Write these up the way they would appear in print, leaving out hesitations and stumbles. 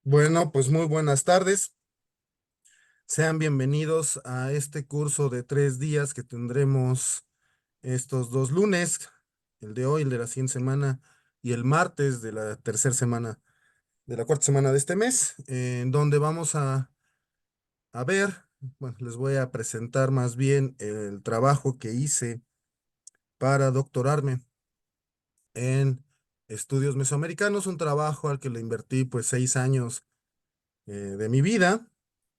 Bueno, pues muy buenas tardes. Sean bienvenidos a este curso de 3 días que tendremos estos 2 lunes, el de hoy, el de la siguiente semana, y el martes de la tercera semana, de la cuarta semana de este mes, en donde vamos a ver, bueno, les voy a presentar más bien el trabajo que hice para doctorarme en estudios mesoamericanos, un trabajo al que le invertí pues 6 años de mi vida,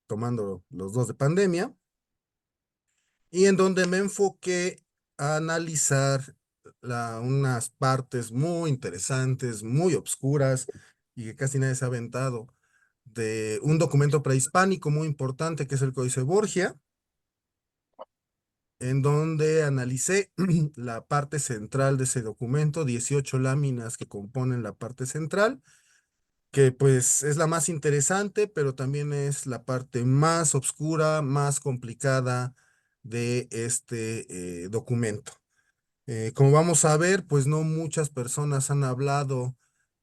tomando los dos de pandemia, y en donde me enfoqué a analizar unas partes muy interesantes, muy obscuras y que casi nadie se ha aventado de un documento prehispánico muy importante que es el Códice Borgia, en donde analicé la parte central de ese documento, 18 láminas que componen la parte central, que pues es la más interesante, pero también es la parte más oscura, más complicada de este documento. Como vamos a ver, pues no muchas personas han hablado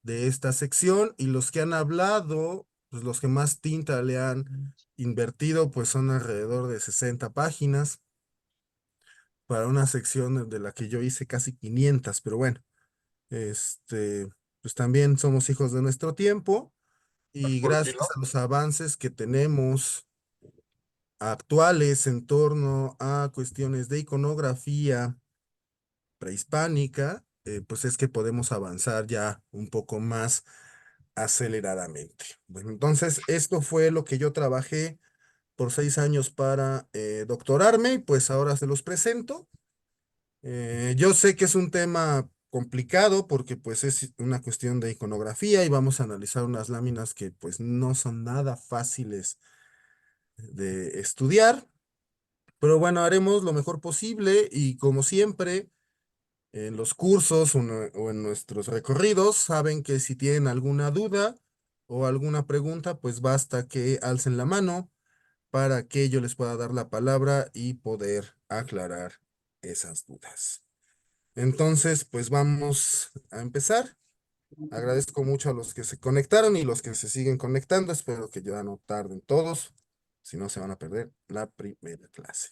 de esta sección y los que han hablado, pues los que más tinta le han invertido, pues son alrededor de 60 páginas para una sección de la que yo hice casi 500, pero bueno, este, pues también somos hijos de nuestro tiempo. Y ¿Por qué gracias no? a los avances que tenemos actuales en torno a cuestiones de iconografía prehispánica, pues es que podemos avanzar ya un poco más aceleradamente. Bueno, entonces, esto fue lo que yo trabajé por 6 años para doctorarme y pues ahora se los presento. Yo sé que es un tema complicado porque pues es una cuestión de iconografía y vamos a analizar unas láminas que pues no son nada fáciles de estudiar, pero bueno, haremos lo mejor posible y como siempre, en los cursos o en nuestros recorridos, saben que si tienen alguna duda o alguna pregunta, pues basta que alcen la mano para que yo les pueda dar la palabra y poder aclarar esas dudas. Entonces, pues vamos a empezar. Agradezco mucho a los que se conectaron y los que se siguen conectando. Espero que ya no tarden todos, si no se van a perder la primera clase.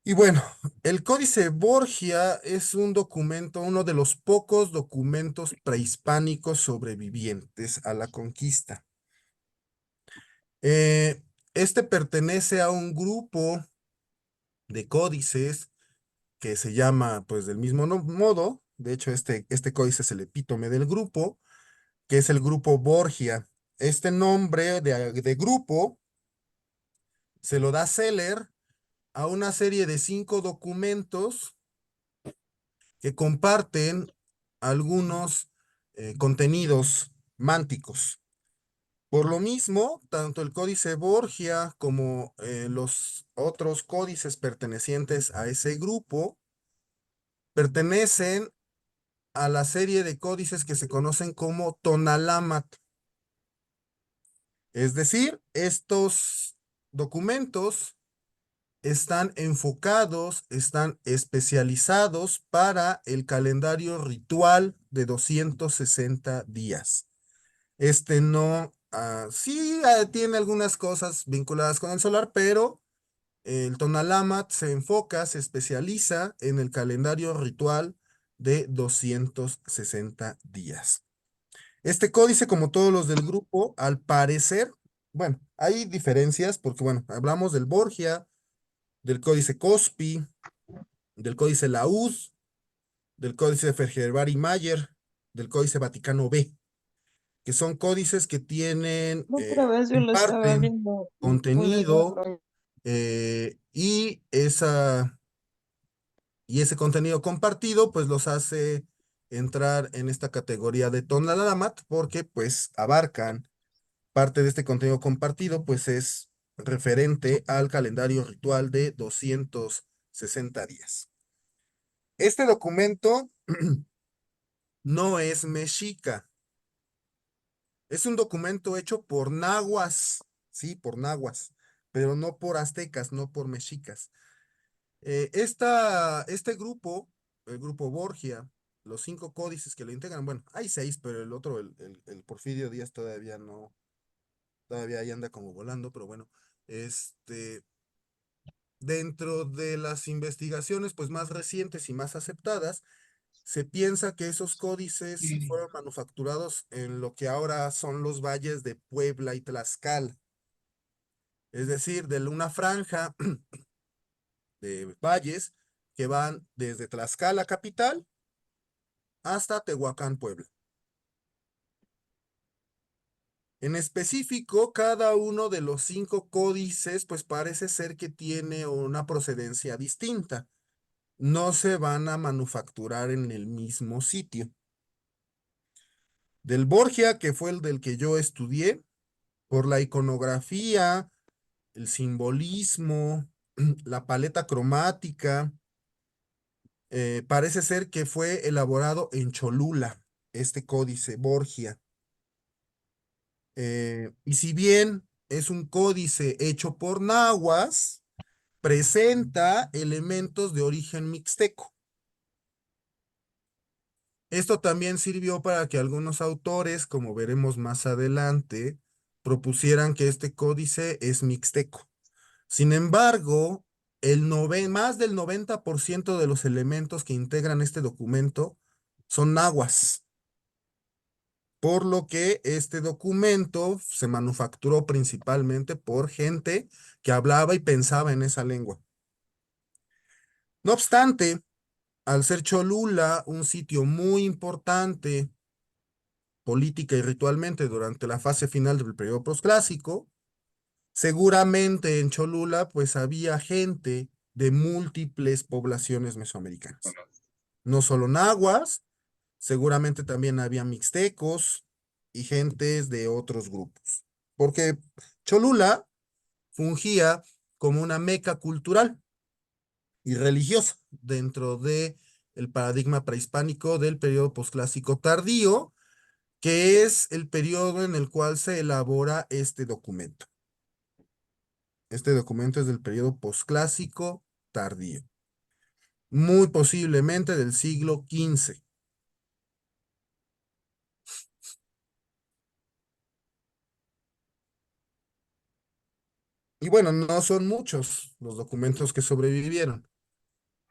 Y bueno, el Códice Borgia es un documento, uno de los pocos documentos prehispánicos sobrevivientes a la conquista. Eh, este pertenece a un grupo de códices que se llama, pues, del mismo modo. De hecho, este códice es el epítome del grupo, que es el grupo Borgia. Este nombre de grupo se lo da Seller a una serie de 5 documentos que comparten algunos contenidos mánticos. Por lo mismo, tanto el códice Borgia como los otros códices pertenecientes a ese grupo pertenecen a la serie de códices que se conocen como Tonalámatl. Es decir, estos documentos están enfocados, están especializados para el calendario ritual de 260 días. Este no, sí tiene algunas cosas vinculadas con el solar, pero el Tonalamat se enfoca, se especializa en el calendario ritual de 260 días. Este códice, como todos los del grupo, al parecer, bueno, hay diferencias porque, bueno, hablamos del Borgia, del códice Cospi, del códice Laúd, del códice Fergerbari Mayer, del códice Vaticano B, que son códices que tienen, La otra vez yo lo estaba comparten viendo muy de contenido raro. eh, y, y ese contenido compartido pues los hace entrar en esta categoría de Tonalalamat porque pues abarcan parte de este contenido compartido pues es referente al calendario ritual de 260 días. Este documento no es mexica, es un documento hecho por nahuas, sí, por nahuas, pero no por aztecas, no por mexicas. Este grupo, el grupo Borgia, los 5 códices que lo integran, bueno, hay 6, pero el otro, el Porfirio Díaz todavía no, todavía ahí anda como volando, pero bueno, este, dentro de las investigaciones pues más recientes y más aceptadas, se piensa que esos códices fueron manufacturados en lo que ahora son los valles de Puebla y Tlaxcala, es decir, de una franja de valles que van desde Tlaxcala capital hasta Tehuacán, Puebla. En específico, cada uno de los 5 códices, pues parece ser que tiene una procedencia distinta. No se van a manufacturar en el mismo sitio. Del Borgia, que fue el del que yo estudié, por la iconografía, el simbolismo, la paleta cromática, parece ser que fue elaborado en Cholula, este códice Borgia. Y si bien es un códice hecho por nahuas, presenta elementos de origen mixteco. Esto también sirvió para que algunos autores, como veremos más adelante, propusieran que este códice es mixteco. Sin embargo, más del 90% de los elementos que integran este documento son nahuas, por lo que este documento se manufacturó principalmente por gente que hablaba y pensaba en esa lengua. No obstante, al ser Cholula un sitio muy importante política y ritualmente durante la fase final del periodo posclásico, seguramente en Cholula pues había gente de múltiples poblaciones mesoamericanas. No solo nahuas, seguramente también había mixtecos y gentes de otros grupos, porque Cholula fungía como una meca cultural y religiosa dentro de el paradigma prehispánico del periodo posclásico tardío, que es el periodo en el cual se elabora este documento. Este documento es del periodo posclásico tardío, muy posiblemente del siglo XV. Y bueno, no son muchos los documentos que sobrevivieron.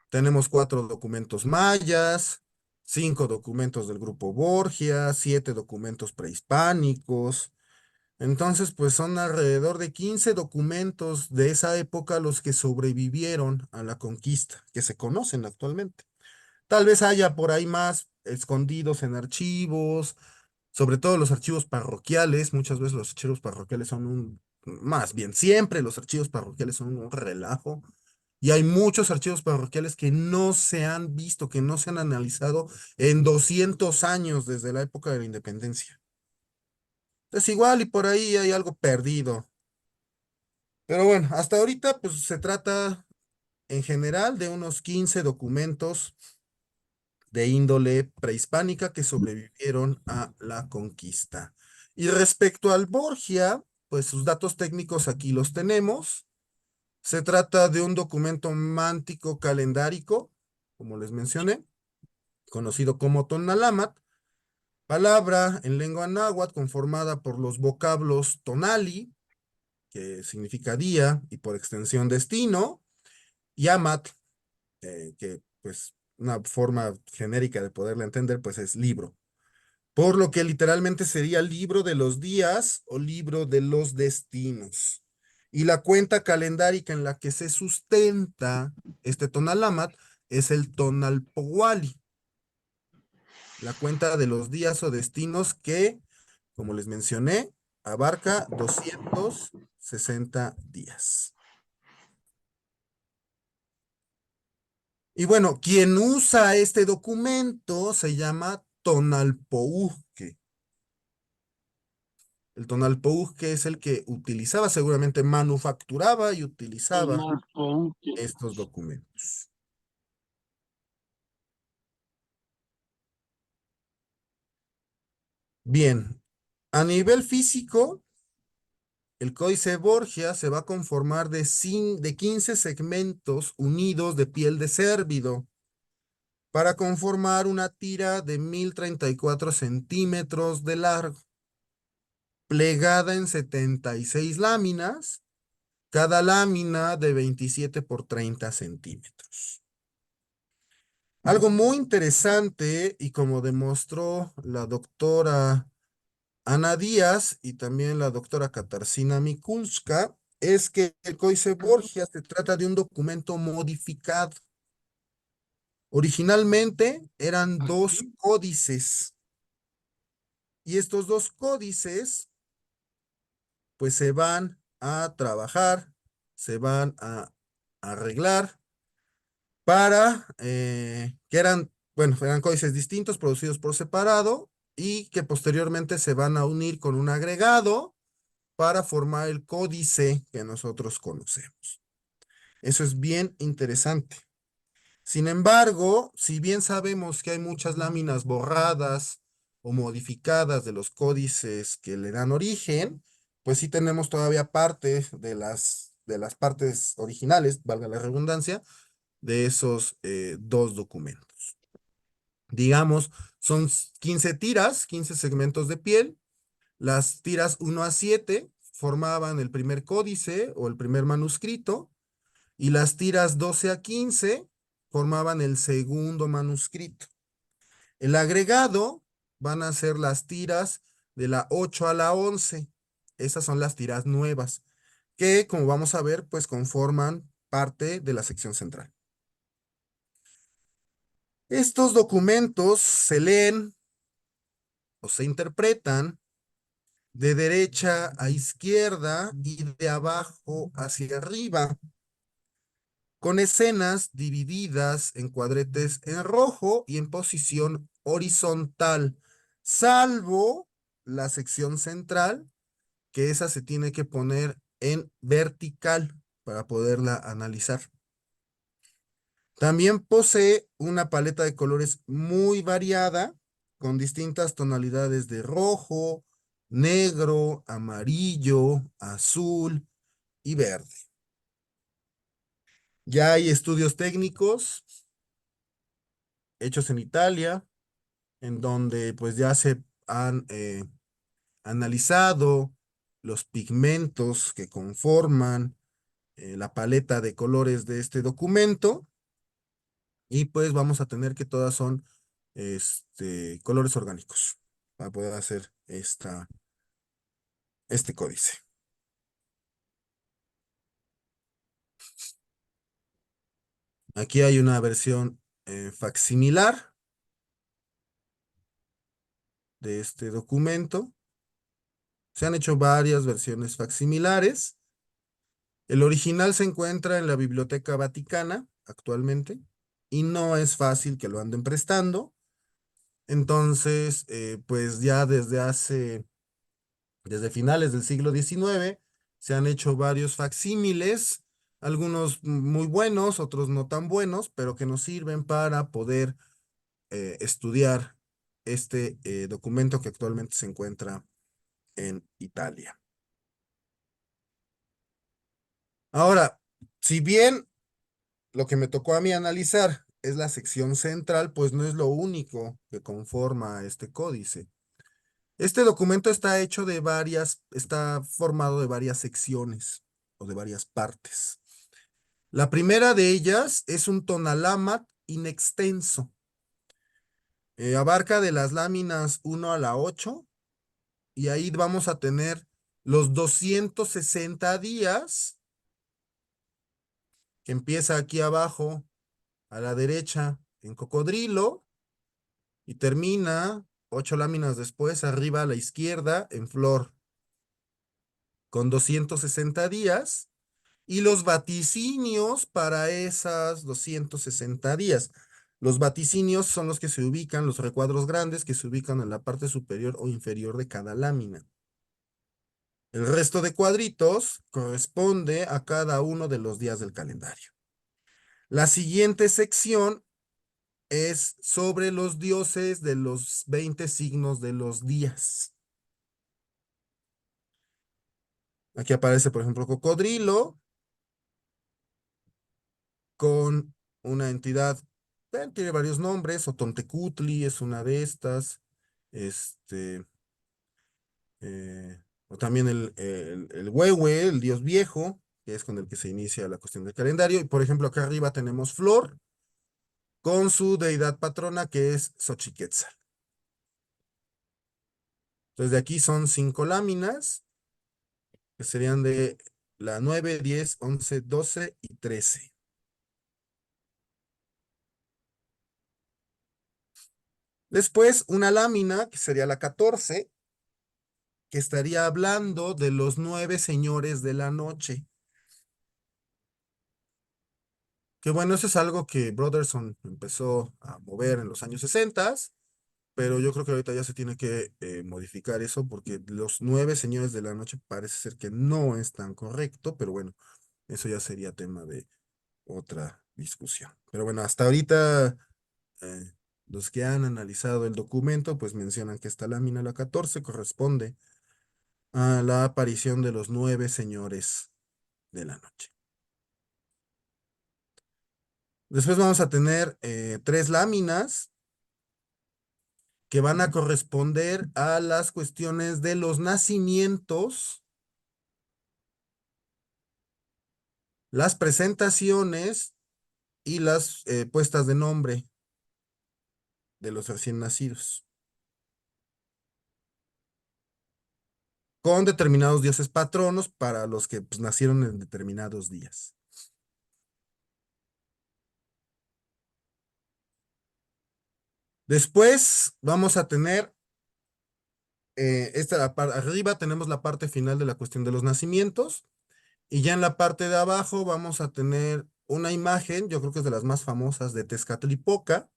Tenemos 4 documentos mayas, 5 documentos del grupo Borgia, 7 documentos prehispánicos. Entonces, pues son alrededor de 15 documentos de esa época los que sobrevivieron a la conquista, que se conocen actualmente. Tal vez haya por ahí más escondidos en archivos, sobre todo los archivos parroquiales. Muchas veces los archivos parroquiales son más bien siempre los archivos parroquiales son un relajo. Y hay muchos archivos parroquiales que no se han visto, que no se han analizado en 200 años desde la época de la independencia. Es igual y por ahí hay algo perdido. Pero bueno, hasta ahorita pues se trata en general de unos 15 documentos de índole prehispánica que sobrevivieron a la conquista. Y respecto al Borgia, pues sus datos técnicos aquí los tenemos. Se trata de un documento mántico calendárico, como les mencioné, conocido como Tonalámatl, palabra en lengua náhuatl conformada por los vocablos tonali, que significa día y por extensión destino, y amatl, que pues una forma genérica de poderle entender, pues es libro. Por lo que literalmente sería libro de los días o libro de los destinos. Y la cuenta calendárica en la que se sustenta este Tonalámatl es el Tonalpohualli, la cuenta de los días o destinos que, como les mencioné, abarca 260 días. Y bueno, quien usa este documento se llama Tonalpouhque. El Tonalpouhque es el que utilizaba, seguramente manufacturaba y utilizaba estos documentos. Bien, a nivel físico, el códice Borgia se va a conformar de 15 segmentos unidos de piel de cérvido. para conformar una tira de 1034 centímetros de largo, plegada en 76 láminas, cada lámina de 27 por 30 centímetros. Algo muy interesante, y como demostró la doctora Ana Díaz y también la doctora Katarzyna Mikulska, es que el Códice Borgia se trata de un documento modificado. Originalmente eran dos códices, y estos dos códices pues se van a trabajar, se van a arreglar para que eran, bueno, eran códices distintos producidos por separado y que posteriormente se van a unir con un agregado para formar el códice que nosotros conocemos. Eso es bien interesante. Sin embargo, si bien sabemos que hay muchas láminas borradas o modificadas de los códices que le dan origen, pues sí tenemos todavía parte de las partes originales, valga la redundancia, de esos dos documentos. Digamos, son 15 tiras, 15 segmentos de piel. Las tiras 1 a 7 formaban el primer códice o el primer manuscrito, y las tiras 12 a 15 formaban el segundo manuscrito. El agregado van a ser las tiras de la 8 a la 11. Esas son las tiras nuevas, que como vamos a ver, pues conforman parte de la sección central. Estos documentos se leen o se interpretan de derecha a izquierda y de abajo hacia arriba, con escenas divididas en cuadretes en rojo y en posición horizontal, salvo la sección central, que esa se tiene que poner en vertical para poderla analizar. También posee una paleta de colores muy variada, con distintas tonalidades de rojo, negro, amarillo, azul y verde. Ya hay estudios técnicos hechos en Italia, en donde pues ya se han analizado los pigmentos que conforman la paleta de colores de este documento, y pues vamos a tener que todas son colores orgánicos para poder hacer este códice. Aquí hay una versión facsimilar de este documento. Se han hecho varias versiones facsimilares. El original se encuentra en la Biblioteca Vaticana actualmente y no es fácil que lo anden prestando. Entonces, pues ya desde finales del siglo XIX, se han hecho varios facsímiles, algunos muy buenos, otros no tan buenos, pero que nos sirven para poder estudiar este documento que actualmente se encuentra en Italia. Ahora, si bien lo que me tocó a mí analizar es la sección central, pues no es lo único que conforma este códice. Este documento está formado de varias secciones o de varias partes. La primera de ellas es un tonalamat inextenso. Abarca de las láminas 1 a la 8, y ahí vamos a tener los 260 días, que empieza aquí abajo a la derecha en cocodrilo y termina 8 láminas después arriba a la izquierda en flor, con 260 días, y los vaticinios para esas 260 días. Los vaticinios son los que se ubican, los recuadros grandes que se ubican en la parte superior o inferior de cada lámina. El resto de cuadritos corresponde a cada uno de los días del calendario. La siguiente sección es sobre los dioses de los 20 signos de los días. Aquí aparece, por ejemplo, cocodrilo con una entidad Tiene varios nombres, Otontecutli es una de estas, este, o también el Huehue, el dios viejo, que es con el que se inicia la cuestión del calendario. Y por ejemplo, acá arriba tenemos Flor con su deidad patrona que es Xochiquetzal. Entonces de aquí son 5 láminas, que serían de la 9, 10, 11, 12 y 13. Después una lámina, que sería la 14, que estaría hablando de los 9 señores de la noche. Que bueno, eso es algo que Brotherson empezó a mover en los años 60, pero yo creo que ahorita ya se tiene que modificar eso porque los 9 señores de la noche parece ser que no es tan correcto, pero bueno, eso ya sería tema de otra discusión. Pero bueno, hasta ahorita eh, los que han analizado el documento pues mencionan que esta lámina, la 14, corresponde a la aparición de los 9 señores de la noche. Después vamos a tener 3 láminas que van a corresponder a las cuestiones de los nacimientos, las presentaciones y las puestas de nombre de los recién nacidos, con determinados dioses patronos para los que pues, nacieron en determinados días. Después vamos a tener, arriba tenemos la parte final de la cuestión de los nacimientos, y ya en la parte de abajo vamos a tener una imagen, yo creo que es de las más famosas, de Tezcatlipoca,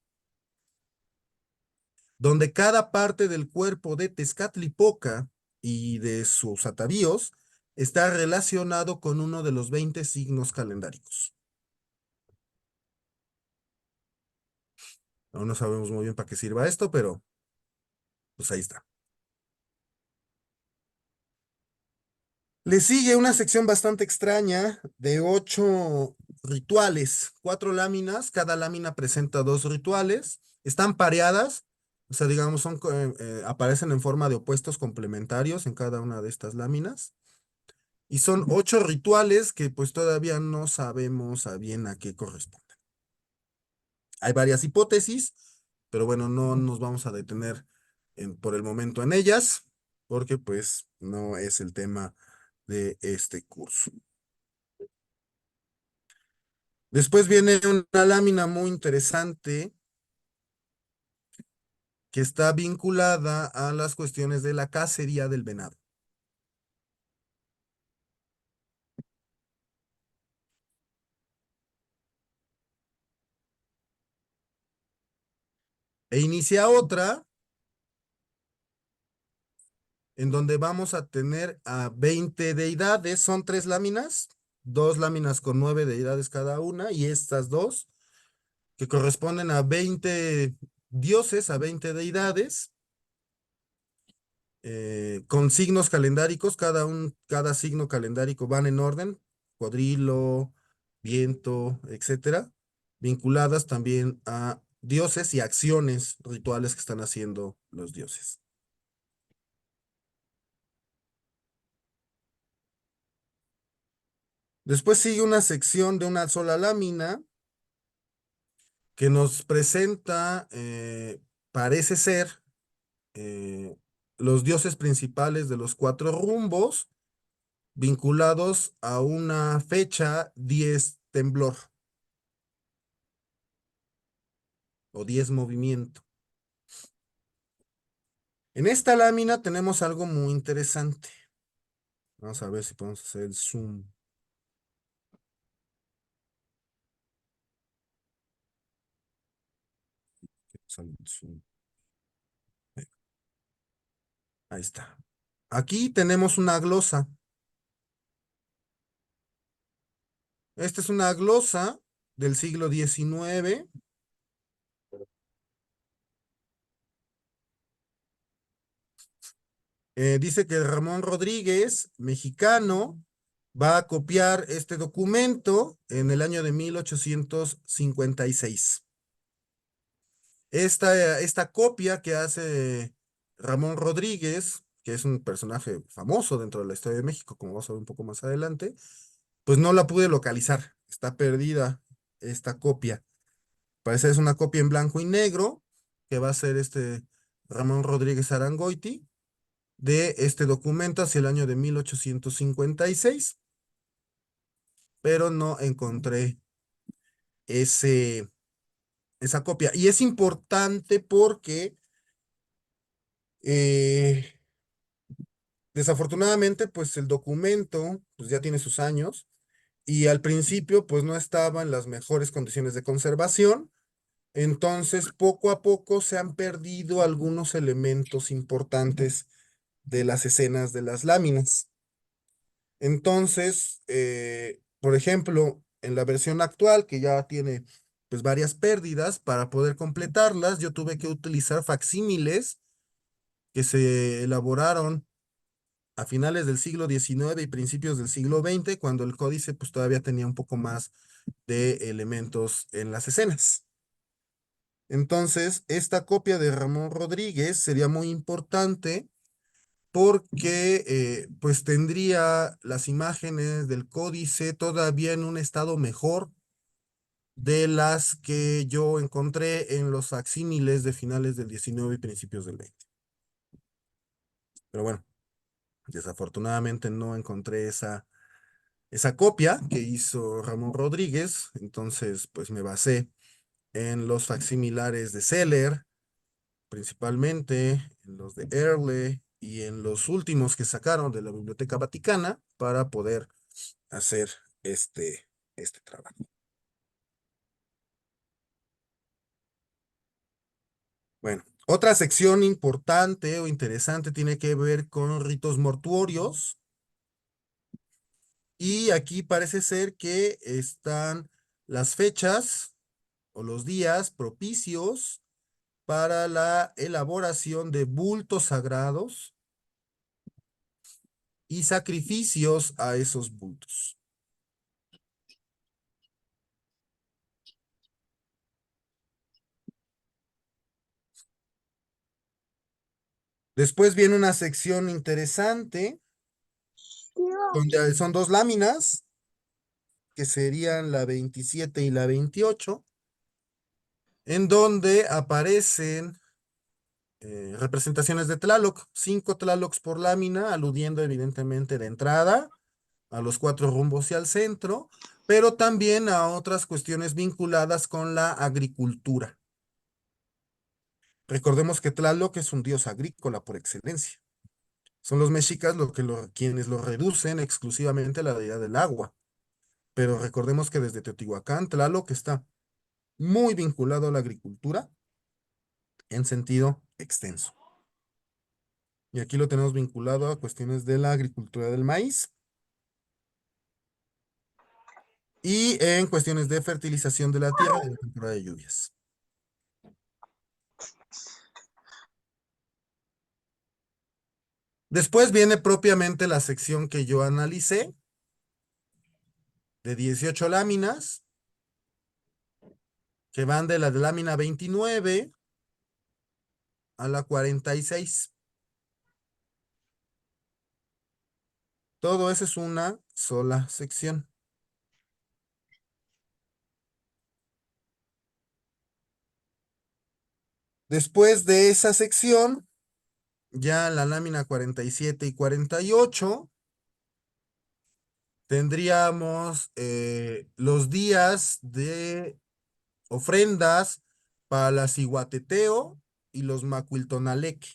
donde cada parte del cuerpo de Tezcatlipoca y de sus atavíos está relacionado con uno de los 20 signos calendáricos. Aún no sabemos muy bien para qué sirva esto, pero pues ahí está. Le sigue una sección bastante extraña de 8 rituales, 4 láminas, cada lámina presenta 2 rituales, están pareadas, o sea, digamos, aparecen en forma de opuestos complementarios en cada una de estas láminas. Y son 8 rituales que pues todavía no sabemos a bien a qué corresponden. Hay varias hipótesis, pero bueno, no nos vamos a detener por el momento en ellas, porque pues no es el tema de este curso. Después viene una lámina muy interesante que está vinculada a las cuestiones de la cacería del venado. E inicia otra en donde vamos a tener a 20 deidades. Son 3 láminas, 2 láminas con 9 deidades cada una, y estas 2 que corresponden a 20 dioses, a 20 deidades, con signos calendáricos. Cada signo calendárico van en orden, cuadrilo, viento, etcétera, vinculadas también a dioses y acciones rituales que están haciendo los dioses. Después sigue una sección de una sola lámina que nos presenta, parece ser, eh, los dioses principales de los 4 rumbos vinculados a una fecha 10 temblor o 10 movimiento. En esta lámina tenemos algo muy interesante. Vamos a ver si podemos hacer el zoom. Ahí está. Aquí tenemos una glosa. Esta es una glosa del siglo XIX. Dice que Ramón Rodríguez, mexicano, va a copiar este documento en el año de 1856. Esta copia que hace Ramón Rodríguez, que es un personaje famoso dentro de la historia de México, como vamos a ver un poco más adelante, pues no la pude localizar. Está perdida esta copia. Parece es una copia en blanco y negro que va a ser este Ramón Rodríguez Arangoiti de este documento hacia el año de 1856, pero no encontré ese, esa copia. Y es importante porque eh, desafortunadamente, pues el documento pues ya tiene sus años y al principio pues no estaba en las mejores condiciones de conservación. Entonces, poco a poco se han perdido algunos elementos importantes de las escenas de las láminas. Entonces, por ejemplo, en la versión actual, que ya tiene pues varias pérdidas, para poder completarlas, yo tuve que utilizar facsímiles que se elaboraron a finales del siglo XIX y principios del siglo XX, cuando el códice pues todavía tenía un poco más de elementos en las escenas. Entonces, esta copia de Ramón Rodríguez sería muy importante porque pues tendría las imágenes del códice todavía en un estado mejor de las que yo encontré en los facsímiles de finales del XIX y principios del XX. Pero bueno, desafortunadamente no encontré esa copia que hizo Ramón Rodríguez, entonces pues me basé en los facsimilares de Seller, principalmente en los de Earle y en los últimos que sacaron de la Biblioteca Vaticana para poder hacer este trabajo. Bueno, otra sección importante o interesante tiene que ver con ritos mortuorios y aquí parece ser que están las fechas o los días propicios para la elaboración de bultos sagrados y sacrificios a esos bultos. Después viene una sección interesante donde son dos láminas, que serían la 27 y la 28, en donde aparecen representaciones de Tlaloc, 5 Tlalocs por lámina, aludiendo evidentemente de entrada a los 4 rumbos y al centro, pero también a otras cuestiones vinculadas con la agricultura. Recordemos que Tlaloc es un dios agrícola por excelencia. Son los mexicas quienes lo reducen exclusivamente a la deidad del agua. Pero recordemos que desde Teotihuacán, Tlaloc está muy vinculado a la agricultura en sentido extenso. Y aquí lo tenemos vinculado a cuestiones de la agricultura del maíz y en cuestiones de fertilización de la tierra en la temporada de lluvias. Después viene propiamente la sección que yo analicé de 18 láminas que van de la de lámina 29 a la 46. Todo eso es una sola sección. Después de esa sección, ya la lámina 47 y 48, tendríamos los días de ofrendas para la Ciguateteo y los Macuiltonaleque.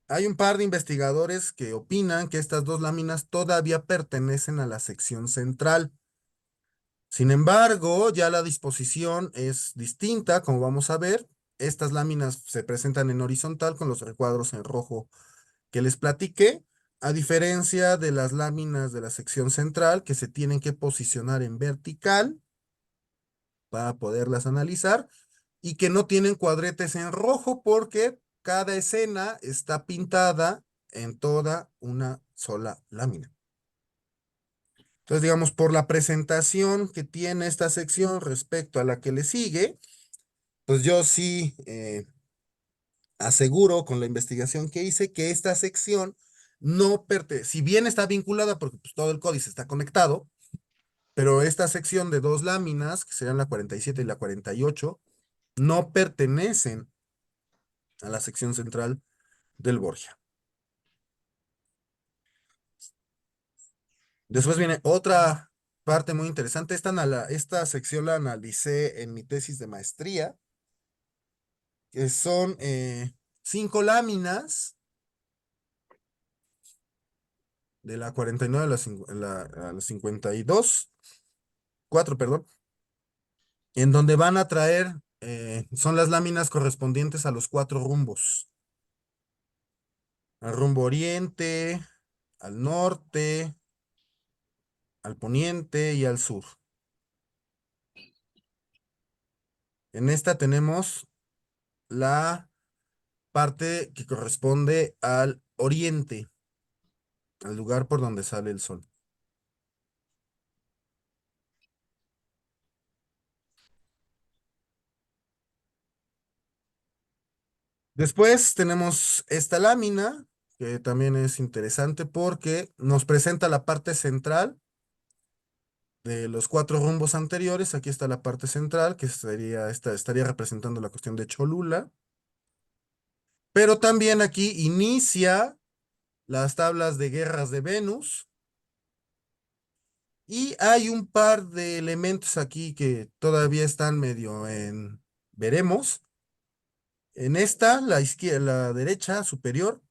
Hay un par de investigadores que opinan que estas dos láminas todavía pertenecen a la sección central. Sin embargo, ya la disposición es distinta, como vamos a ver. Estas láminas se presentan en horizontal con los recuadros en rojo que les platiqué, a diferencia de las láminas de la sección central que se tienen que posicionar en vertical para poderlas analizar y que no tienen cuadretes en rojo porque cada escena está pintada en toda una sola lámina. Entonces, digamos, por la presentación que tiene esta sección respecto a la que le sigue, pues yo sí aseguro con la investigación que hice que esta sección no pertenece, si bien está vinculada porque pues, todo el códice está conectado, pero esta sección de dos láminas, que serían la 47 y la 48, no pertenecen a la sección central del Borgia. Después viene otra parte muy interesante. Esta sección la analicé en mi tesis de maestría, que son 5 láminas de la 49 a la 52, 4, perdón, en donde van a traer, son las láminas correspondientes a los 4 rumbos. Al rumbo oriente, al norte, al poniente y al sur. En esta tenemos la parte que corresponde al oriente, al lugar por donde sale el sol. Después tenemos esta lámina, que también es interesante porque nos presenta la parte central de los 4 rumbos anteriores. Aquí está la parte central, que estaría representando la cuestión de Cholula. Pero también aquí inicia las tablas de guerras de Venus. Y hay un par de elementos aquí que todavía están medio en veremos. En esta, la izquierda, la derecha superior,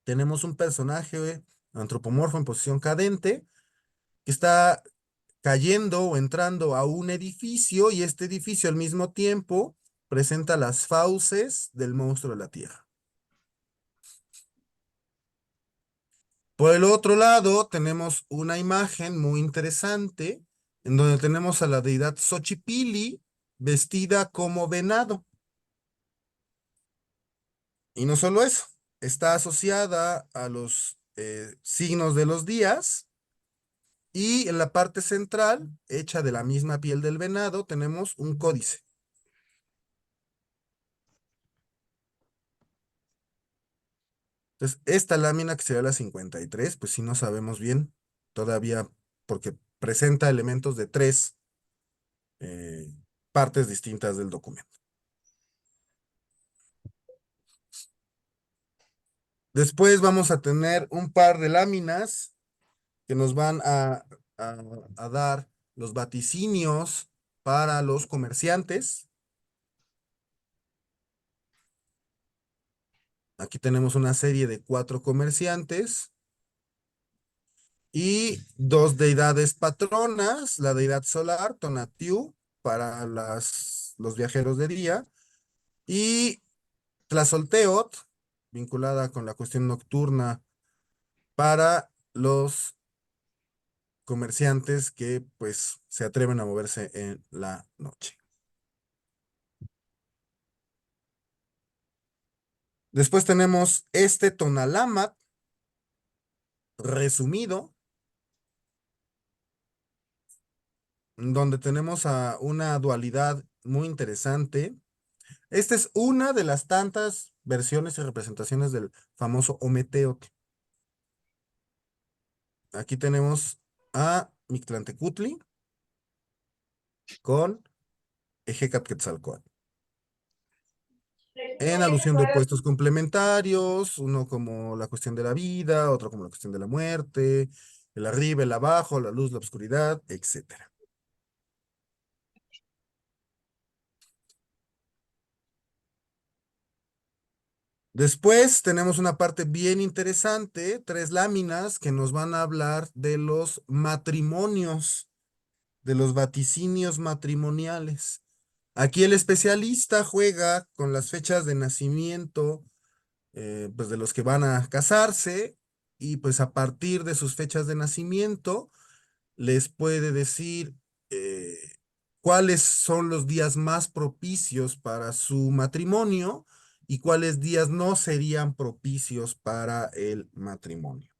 tenemos un personaje antropomorfo en posición cadente que está cayendo o entrando a un edificio y este edificio al mismo tiempo presenta las fauces del monstruo de la tierra. Por el otro lado, tenemos una imagen muy interesante en donde tenemos a la deidad Xochipilli vestida como venado. Y no solo eso, está asociada a los signos de los días y en la parte central, hecha de la misma piel del venado, tenemos un códice. Entonces, esta lámina que sería la 53, pues sí no sabemos bien todavía porque presenta elementos de 3 partes distintas del documento. Después vamos a tener un par de láminas que nos van a, a dar los vaticinios para los comerciantes. Aquí tenemos una serie de 4 comerciantes y 2 deidades patronas, la deidad solar, Tonatiuh, para los viajeros de día, y Tlazolteotl, vinculada con la cuestión nocturna para los comerciantes que pues se atreven a moverse en la noche. Después tenemos este Tonalámatl resumido, donde tenemos a una dualidad muy interesante. Esta es una de las tantas versiones y representaciones del famoso Ometeotl. Aquí tenemos a Mictlantecutli con Ejecatl-Quetzalcóatl, en alusión de opuestos complementarios, uno como la cuestión de la vida, otro como la cuestión de la muerte, el arriba, el abajo, la luz, la oscuridad, etcétera. Después tenemos una parte bien interesante, 3 láminas que nos van a hablar de los matrimonios, de los vaticinios matrimoniales. Aquí el especialista juega con las fechas de nacimiento, pues de los que van a casarse, y pues a partir de sus fechas de nacimiento les puede decir eh, cuáles son los días más propicios para su matrimonio y cuáles días no serían propicios para el matrimonio.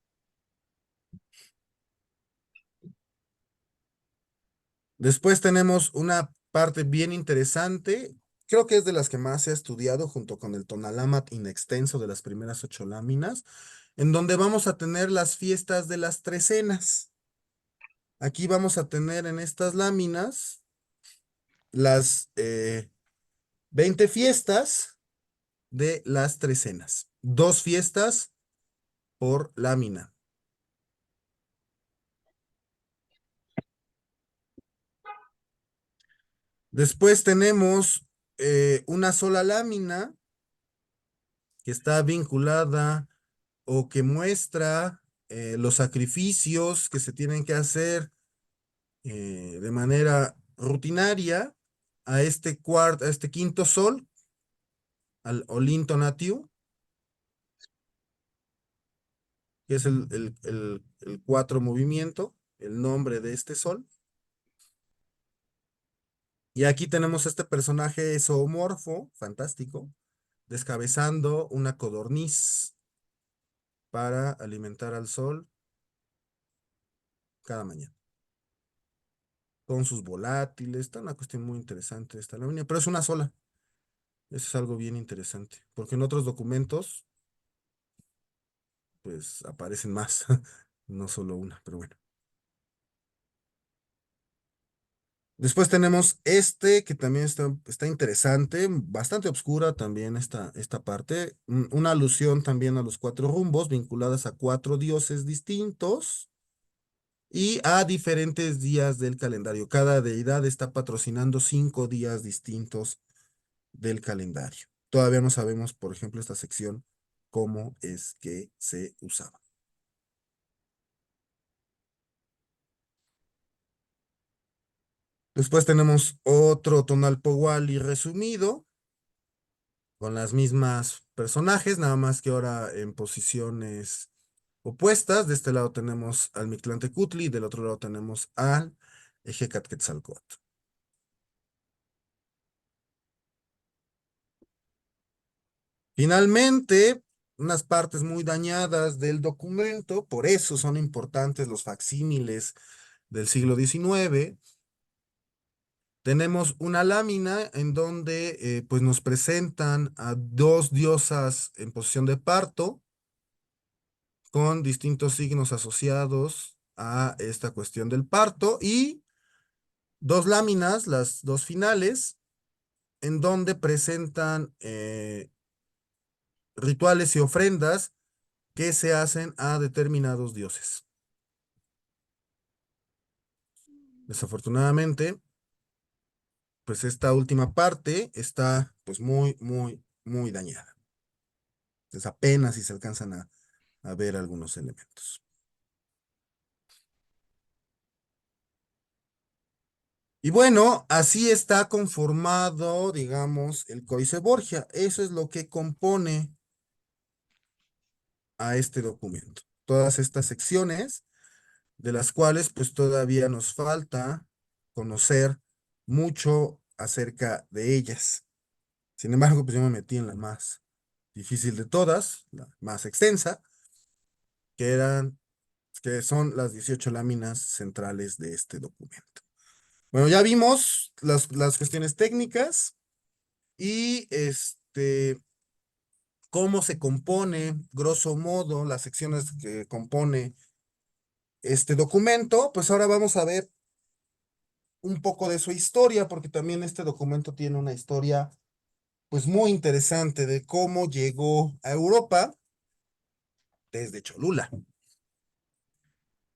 Después tenemos una parte bien interesante, creo que es de las que más se ha estudiado junto con el Tonalámatl in extenso de las primeras 8 láminas, en donde vamos a tener las fiestas de las trecenas. Aquí vamos a tener en estas láminas las 20 fiestas de las trecenas. 2 fiestas por lámina. Después tenemos una sola lámina que está vinculada o que muestra los sacrificios que se tienen que hacer de manera rutinaria a este quinto sol, al Olinto Natiu, que es el 4 movimiento, el nombre de este sol. Y aquí tenemos este personaje zoomorfo, fantástico, descabezando una codorniz para alimentar al sol cada mañana, con sus volátiles. Está una cuestión muy interesante esta lámina, pero es una sola. Eso es algo bien interesante, porque en otros documentos, pues aparecen más, no solo una, pero bueno. Después tenemos este, que también está interesante, bastante oscura también esta parte, una alusión también a los 4 rumbos, vinculadas a 4 dioses distintos y a diferentes días del calendario. Cada deidad está patrocinando 5 días distintos del calendario. Todavía no sabemos, por ejemplo, esta sección, cómo es que se usaba. Después tenemos otro tonal Powali resumido, con las mismas personajes, nada más que ahora en posiciones opuestas. De este lado tenemos al Mictlantecutli, del otro lado tenemos al Ejecatquetzalcóatl. Finalmente, unas partes muy dañadas del documento, por eso son importantes los facsímiles del siglo XIX. Tenemos una lámina en donde pues nos presentan a 2 diosas en posición de parto, con distintos signos asociados a esta cuestión del parto, y 2 láminas, las 2 finales, en donde presentan rituales y ofrendas que se hacen a determinados dioses. Desafortunadamente, pues esta última parte está pues muy, muy, muy dañada. Entonces apenas si se alcanzan a ver algunos elementos. Y bueno, así está conformado, digamos, el Códice Borgia. Eso es lo que compone a este documento. Todas estas secciones, de las cuales pues todavía nos falta conocer mucho acerca de ellas. Sin embargo, pues yo me metí en la más difícil de todas, la más extensa, que eran, que son las 18 láminas centrales de este documento. Bueno, ya vimos las cuestiones técnicas y cómo se compone, grosso modo, las secciones que compone este documento. Pues ahora vamos a ver un poco de su historia, porque también este documento tiene una historia pues muy interesante de cómo llegó a Europa desde Cholula.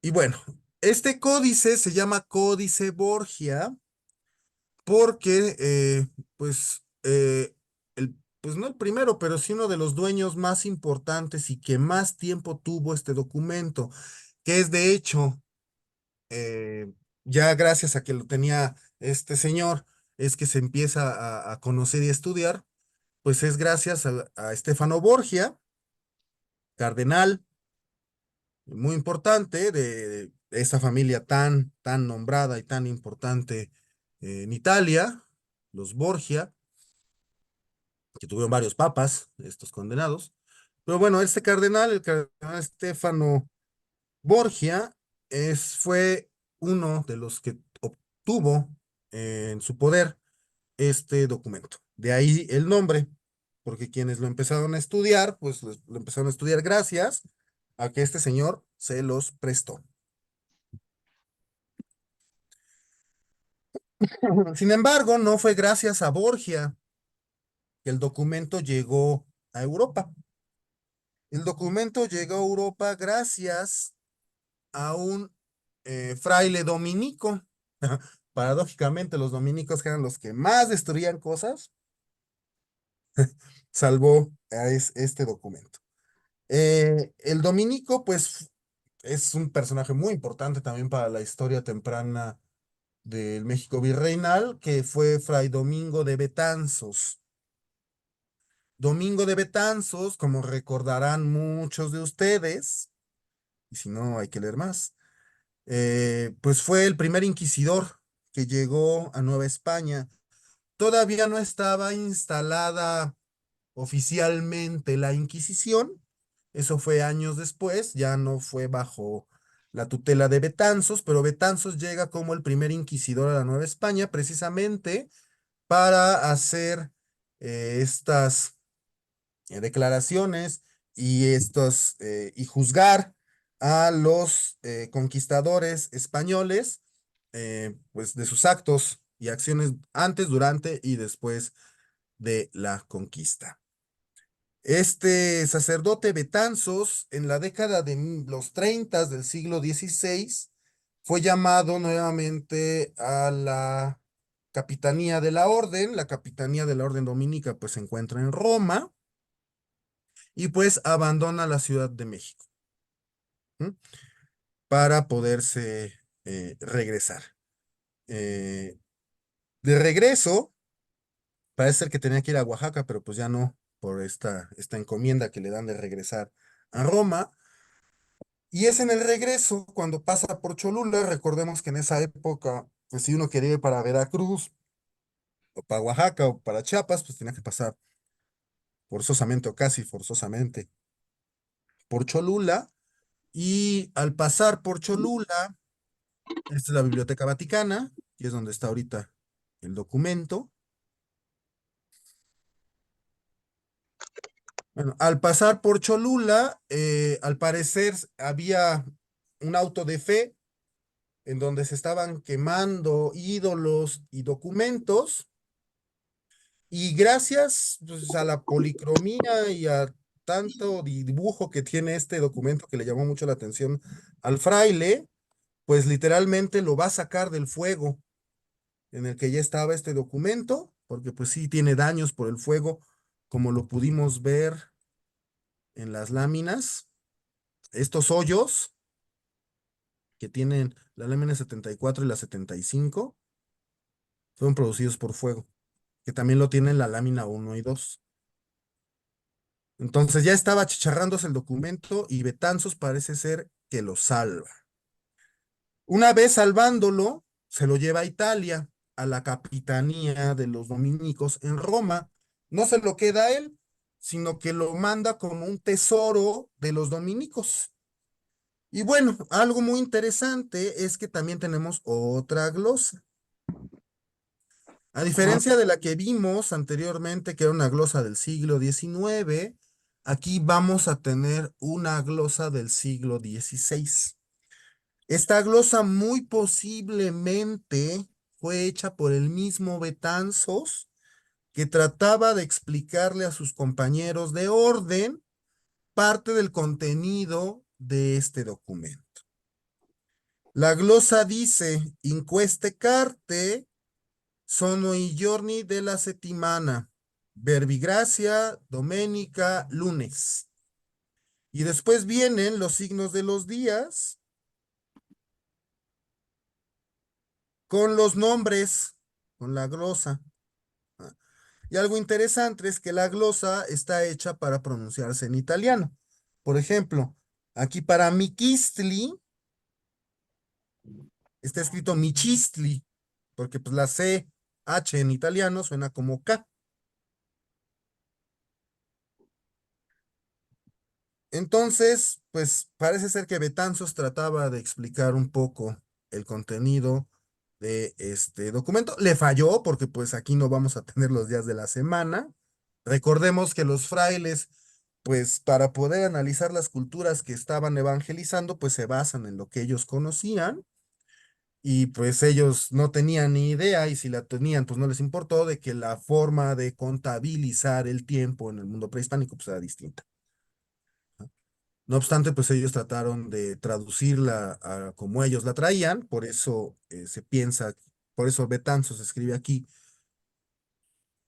Y bueno, este códice se llama Códice Borgia porque pues pues no el primero, pero sí uno de los dueños más importantes y que más tiempo tuvo este documento, que es de hecho, eh, ya gracias a que lo tenía este señor, es que se empieza a conocer y a estudiar, pues es gracias a Stefano Borgia, cardenal muy importante de esta familia tan, tan nombrada y tan importante en Italia, los Borgia, que tuvieron varios papas, estos condenados. Pero bueno, este cardenal, el cardenal Stefano Borgia, fue uno de los que tuvo en su poder este documento. De ahí el nombre, porque quienes lo empezaron a estudiar, pues lo empezaron a estudiar gracias a que este señor se los prestó. Sin embargo, no fue gracias a Borgia que el documento llegó a Europa. El documento llegó a Europa gracias a un fraile dominico. Paradójicamente, los dominicos, que eran los que más destruían cosas, salvó a este documento. El dominico, pues, es un personaje muy importante también para la historia temprana del México virreinal, que fue Fray Domingo de Betanzos. Domingo de Betanzos, como recordarán muchos de ustedes, y si no, hay que leer más, pues fue el primer inquisidor que llegó a Nueva España. Todavía no estaba instalada oficialmente la Inquisición, eso fue años después, ya no fue bajo la tutela de Betanzos, pero Betanzos llega como el primer inquisidor a la Nueva España precisamente para hacer estas declaraciones y juzgar a los conquistadores españoles, pues de sus actos y acciones antes, durante y después de la conquista. Este sacerdote Betanzos, en la década de los 30 del siglo XVI, fue llamado nuevamente a la capitanía de la orden. La capitanía de la orden dominica pues se encuentra en Roma y pues abandona la Ciudad de México, ¿m? Para poderse regresar. Eh, de regreso, parece ser que tenía que ir a Oaxaca, pero pues ya no, por esta encomienda que le dan de regresar a Roma. Y es en el regreso, cuando pasa por Cholula, recordemos que en esa época, pues si uno quería ir para Veracruz, o para Oaxaca, o para Chiapas, pues tenía que pasar forzosamente o casi forzosamente por Cholula. Y al pasar por Cholula, esta es la Biblioteca Vaticana, y es donde está ahorita el documento. Bueno, al pasar por Cholula, al parecer había un auto de fe en donde se estaban quemando ídolos y documentos, y gracias pues, a la policromía y a tanto dibujo que tiene este documento que le llamó mucho la atención al fraile, pues literalmente lo va a sacar del fuego en el que ya estaba este documento, porque pues sí tiene daños por el fuego, como lo pudimos ver en las láminas. Estos hoyos que tienen la lámina 74 y la 75 fueron producidos por fuego, que también lo tienen la lámina 1 y 2. Entonces ya estaba achicharrándose el documento y Betanzos parece ser que lo salva. Una vez salvándolo, se lo lleva a Italia, a la capitanía de los dominicos en Roma. No se lo queda a él, sino que lo manda como un tesoro de los dominicos. Y bueno, algo muy interesante es que también tenemos otra glosa. A diferencia de la que vimos anteriormente, que era una glosa del siglo XIX, aquí vamos a tener una glosa del siglo XVI. Esta glosa muy posiblemente fue hecha por el mismo Betanzos, que trataba de explicarle a sus compañeros de orden parte del contenido de este documento. La glosa dice: "Inqueste carte sono i giorni della settimana, verbigracia, domenica, lunes". Y después vienen los signos de los días con los nombres, con la glosa. Y algo interesante es que la glosa está hecha para pronunciarse en italiano. Por ejemplo, aquí para Miquistli está escrito Michistli, porque pues la CH en italiano suena como K. Entonces, pues parece ser que Betanzos trataba de explicar un poco el contenido de este documento. Le falló porque pues aquí no vamos a tener los días de la semana. Recordemos que los frailes, pues para poder analizar las culturas que estaban evangelizando, pues se basan en lo que ellos conocían y pues ellos no tenían ni idea y si la tenían, pues no les importó de que la forma de contabilizar el tiempo en el mundo prehispánico pues era distinta. No obstante, pues ellos trataron de traducirla a como ellos la traían, por eso se piensa, por eso Betanzos escribe aquí,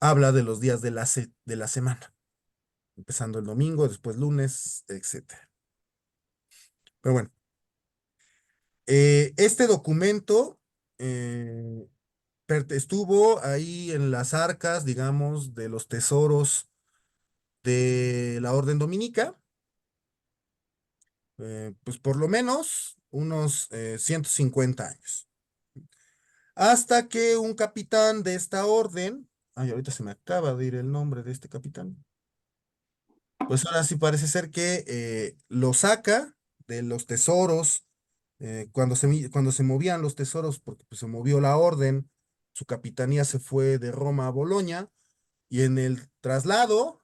habla de los días de de la semana, empezando el domingo, después lunes, etcétera. Pero bueno, este documento eh, estuvo ahí en las arcas, digamos, de los tesoros de la Orden Dominica, pues por lo menos unos 150 años. Hasta que un capitán de esta orden, ay, ahorita se me acaba de ir el nombre de este capitán, pues ahora sí parece ser que lo saca de los tesoros, cuando se movían los tesoros, porque pues, se movió la orden, su capitanía se fue de Roma a Boloña, y en el traslado,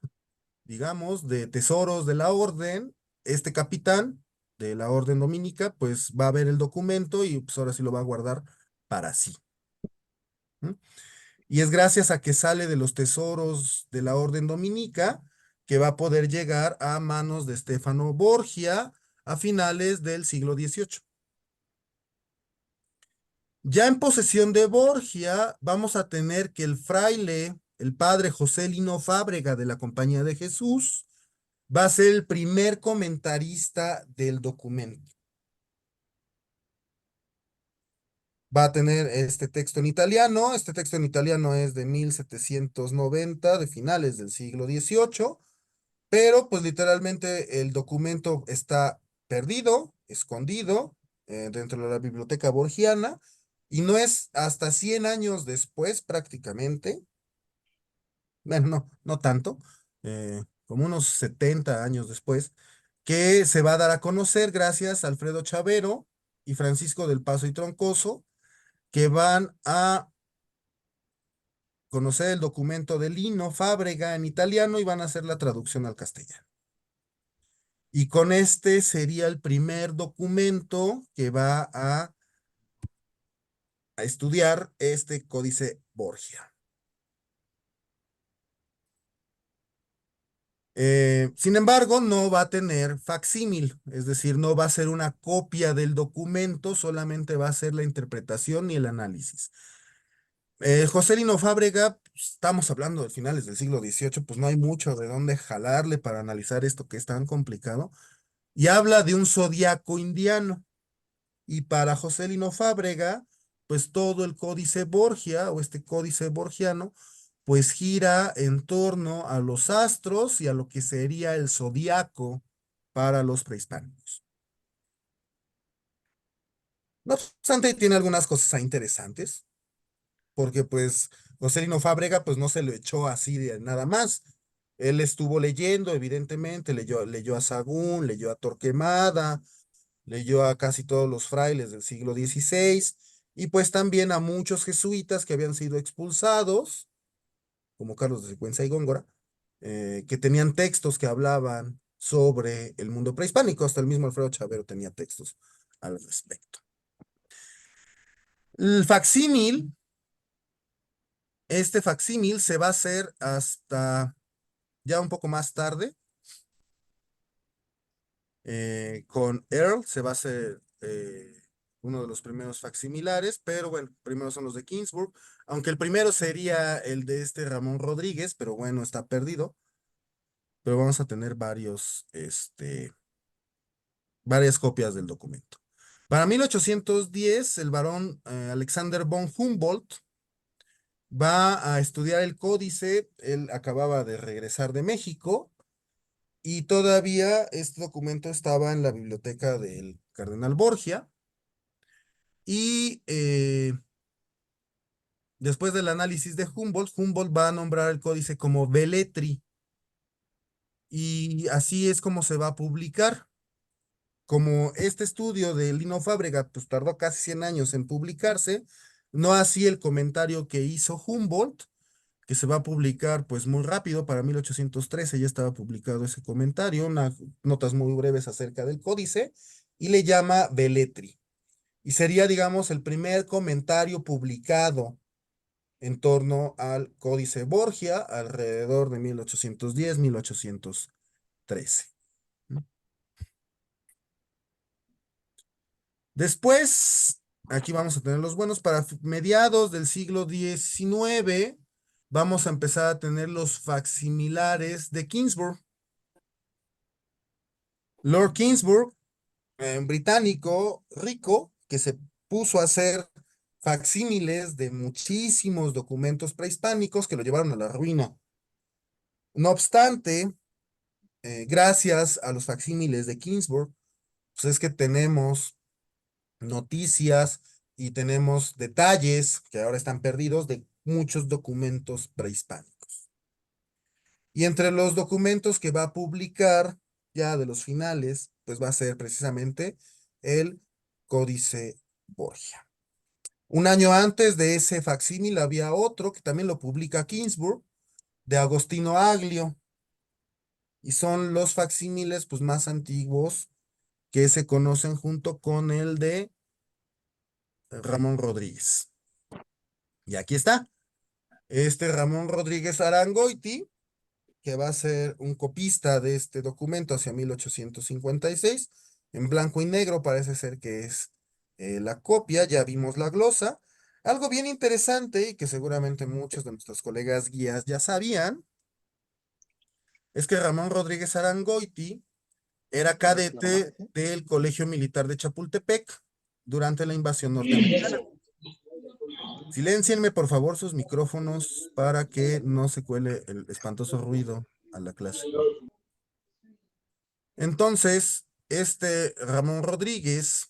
digamos, de tesoros de la orden, este capitán de la orden dominica, pues va a ver el documento y pues ahora sí lo va a guardar para sí. ¿M? Y es gracias a que sale de los tesoros de la orden dominica que va a poder llegar a manos de Stefano Borgia a finales del siglo XVIII. Ya en posesión de Borgia, vamos a tener que el fraile, el padre José Lino Fábrega de la Compañía de Jesús, va a ser el primer comentarista del documento. Va a tener este texto en italiano. Este texto en italiano es de 1790, de finales del siglo XVIII, pero pues literalmente el documento está perdido, escondido dentro de la biblioteca borgiana, y no es hasta 100 años después prácticamente, bueno, no tanto, como unos 70 años después, que se va a dar a conocer gracias a Alfredo Chavero y Francisco del Paso y Troncoso, que van a conocer el documento de Lino Fábrega en italiano y van a hacer la traducción al castellano. Y con este sería el primer documento que va a estudiar este códice Borgia. Sin embargo, no va a tener facsímil, es decir, no va a ser una copia del documento, solamente va a ser la interpretación y el análisis. José Lino Fábrega, pues, estamos hablando de finales del siglo XVIII, pues no hay mucho de dónde jalarle para analizar esto que es tan complicado, y habla de un zodiaco indiano. Y para José Lino Fábrega, pues todo el códice Borgia o este códice borgiano, pues gira en torno a los astros y a lo que sería el zodiaco para los prehispánicos. No obstante, tiene algunas cosas interesantes, porque pues José Lino Fábrega pues no se lo echó así de nada más. Él estuvo leyendo, evidentemente, leyó a Sagún, leyó a Torquemada, leyó a casi todos los frailes del siglo XVI y pues también a muchos jesuitas que habían sido expulsados, como Carlos de Sigüenza y Góngora, que tenían textos que hablaban sobre el mundo prehispánico. Hasta el mismo Alfredo Chavero tenía textos al respecto. El facsímil, este facsímil se va a hacer hasta ya un poco más tarde. Con Earl se va a hacer uno de los primeros facsimilares, pero bueno, primero son los de Kingsburg, aunque el primero sería el de este Ramón Rodríguez, pero bueno, está perdido. Pero vamos a tener varias copias del documento. Para 1810, el barón Alexander von Humboldt va a estudiar el códice. Él acababa de regresar de México y todavía este documento estaba en la biblioteca del cardenal Borgia. Y después del análisis de Humboldt, Humboldt va a nombrar el códice como Velletri. Y así es como se va a publicar. Como este estudio de Lino Fábrega pues tardó casi 100 años en publicarse, No así el comentario que hizo Humboldt, que se va a publicar pues muy rápido, para 1813 ya estaba publicado ese comentario, unas notas muy breves acerca del códice, y le llama Velletri. Y sería, digamos, el primer comentario publicado en torno al Códice Borgia alrededor de 1810, 1813. Después, aquí vamos a tener los buenos, para mediados del siglo XIX, vamos a empezar a tener los facsimilares de Ginsburg. Lord Ginsburg, británico rico, que se puso a hacer facsímiles de muchísimos documentos prehispánicos que lo llevaron a la ruina. No obstante, gracias a los facsímiles de Ginsburg, pues es que tenemos noticias y tenemos detalles que ahora están perdidos de muchos documentos prehispánicos. Y entre los documentos que va a publicar ya de los finales, pues va a ser precisamente el Códice Borgia. Un año antes de ese facsímil había otro que también lo publica Ginsburg, de Agostino Aglio, y son los facsímiles pues más antiguos que se conocen junto con el de Ramón Rodríguez. Y aquí está, este Ramón Rodríguez Arangoiti, que va a ser un copista de este documento hacia 1856, en blanco y negro parece ser que es la copia, ya vimos la glosa. Algo bien interesante y que seguramente muchos de nuestros colegas guías ya sabían, es que Ramón Rodríguez Arangoiti era cadete del Colegio Militar de Chapultepec durante la invasión norteamericana. Siléncienme, por favor, sus micrófonos para que no se cuele el espantoso ruido a la clase. Entonces, este Ramón Rodríguez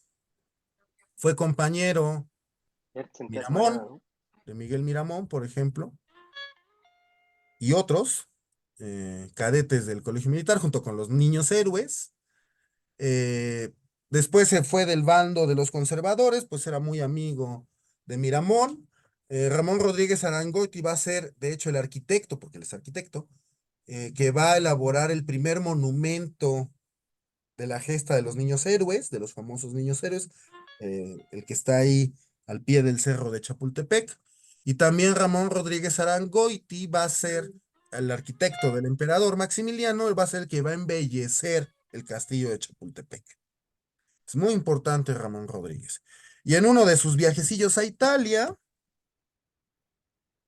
fue compañero Ya te sentías mareada, Miramón, ¿no? de Miguel Miramón, por ejemplo, y otros cadetes del Colegio Militar, junto con los niños héroes. Eh, Después se fue del bando de los conservadores, pues era muy amigo de Miramón. Ramón Rodríguez Arangoiti va a ser, de hecho, el arquitecto, porque él es arquitecto, que va a elaborar el primer monumento de la gesta de los niños héroes, de los famosos niños héroes, el que está ahí al pie del cerro de Chapultepec. Y también Ramón Rodríguez Arangoiti va a ser el arquitecto del emperador Maximiliano, él va a ser el que va a embellecer el castillo de Chapultepec. Es muy importante Ramón Rodríguez. Y en uno de sus viajecillos a Italia,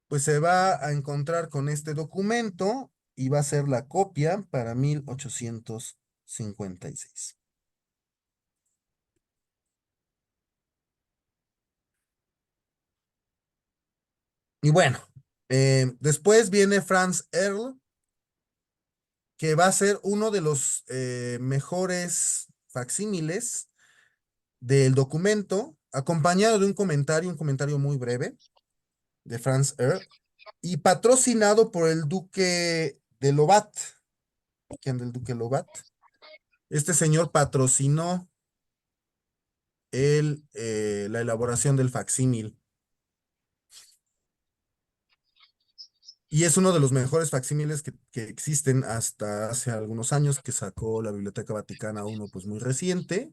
pues se va a encontrar con este documento y va a ser la copia para 1856. Y bueno, después viene Franz Earl, que va a ser uno de los mejores facsímiles del documento, acompañado de un comentario muy breve de Franz Earl, y patrocinado por el duque de Lobat. ¿Quién del duque Lobat? Este señor patrocinó la elaboración del facsímil. Y es uno de los mejores facsímiles que existen hasta hace algunos años, que sacó la Biblioteca Vaticana uno, pues muy reciente.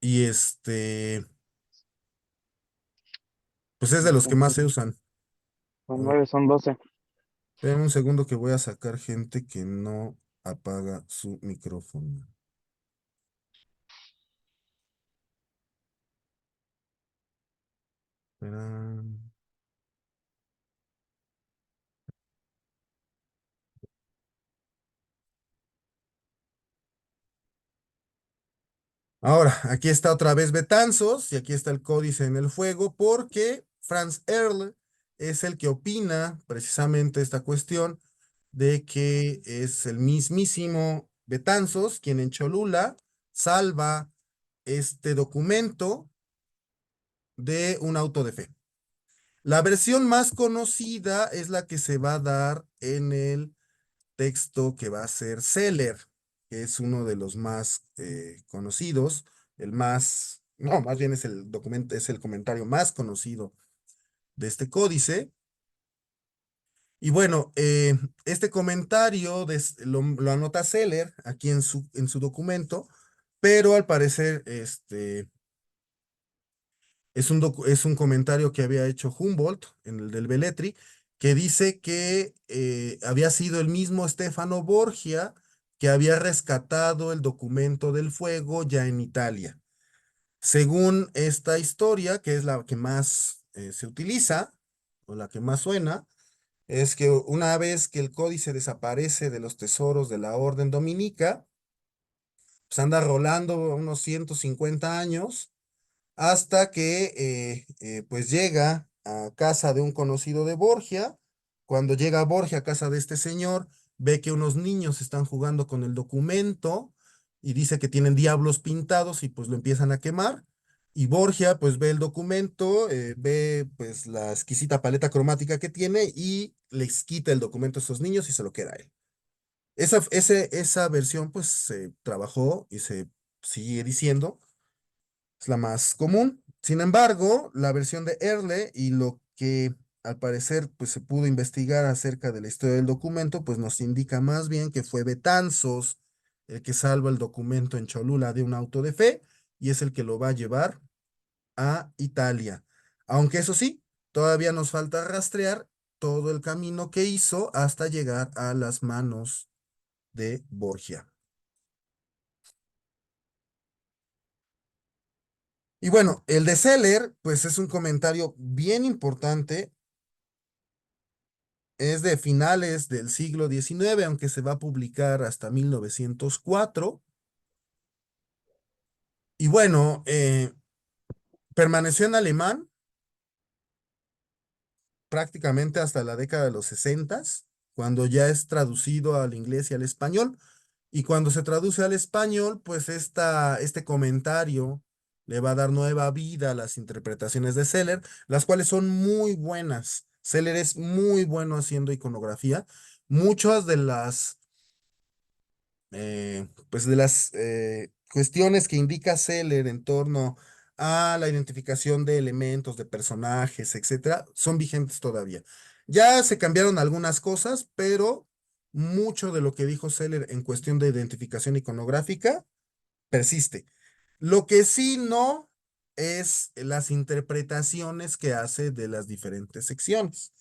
Y pues es de los que más se usan. A Son ver, 9, son 12. esperen un segundo que voy a sacar gente que no apaga su micrófono. Espera. Ahora, aquí está otra vez Betanzos y aquí está el códice en el fuego porque Franz Earl es el que opina precisamente esta cuestión de que es el mismísimo Betanzos quien en Cholula salva este documento de un auto de fe. La versión más conocida es la que se va a dar en el texto que va a ser Seller, que es uno de los más conocidos, el más no, más bien es el documento, es el comentario más conocido de este códice. Y bueno, este comentario lo anota Seller aquí en su documento, pero al parecer es un comentario que había hecho Humboldt en el del Belletri, que dice que había sido el mismo Stefano Borgia que había rescatado el documento del fuego ya en Italia. Según esta historia, que es la que más se utiliza, o la que más suena, es que una vez que el códice desaparece de los tesoros de la Orden Dominica, pues anda rolando unos 150 años hasta que pues llega a casa de un conocido de Borgia. Cuando llega Borgia a casa de este señor, ve que unos niños están jugando con el documento y dice que tienen diablos pintados y pues lo empiezan a quemar. Y Borgia pues ve el documento, ve pues la exquisita paleta cromática que tiene y les quita el documento a esos niños y se lo queda a él. Esa versión pues se trabajó y se sigue diciendo es la más común. Sin embargo, la versión de Earle y lo que al parecer pues se pudo investigar acerca de la historia del documento, pues nos indica más bien que fue Betanzos el que salva el documento en Cholula de un auto de fe y es el que lo va a llevar a Italia. Aunque eso sí, todavía nos falta rastrear todo el camino que hizo hasta llegar a las manos de Borgia. Y bueno, el de Seller, pues es un comentario bien importante. Es de finales del siglo XIX, aunque se va a publicar hasta 1904. Y bueno, permaneció en alemán prácticamente hasta la década de los 60, cuando ya es traducido al inglés y al español. Y cuando se traduce al español, pues este comentario le va a dar nueva vida a las interpretaciones de Seller, las cuales son muy buenas. Seller es muy bueno haciendo iconografía. Muchas de las pues de las cuestiones que indica Seller en torno a la identificación de elementos, de personajes, etcétera, son vigentes todavía. Ya se cambiaron algunas cosas, pero mucho de lo que dijo Seller en cuestión de identificación iconográfica persiste. Lo que sí no es las interpretaciones que hace de las diferentes secciones,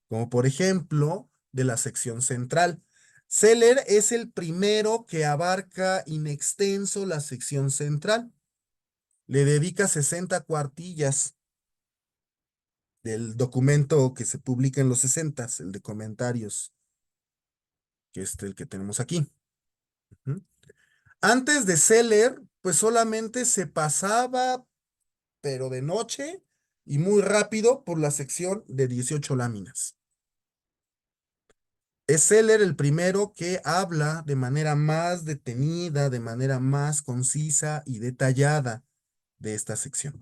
como por ejemplo de la sección central. Seller es el primero que abarca in extenso la sección central. Le dedica 60 cuartillas del documento que se publica en los 60, el de comentarios, que es el que tenemos aquí. Ujú. Antes de Seller, pues solamente se pasaba, pero de noche y muy rápido por la sección de 18 láminas. Es Seller el primero que habla de manera más detenida, de manera más concisa y detallada de esta sección.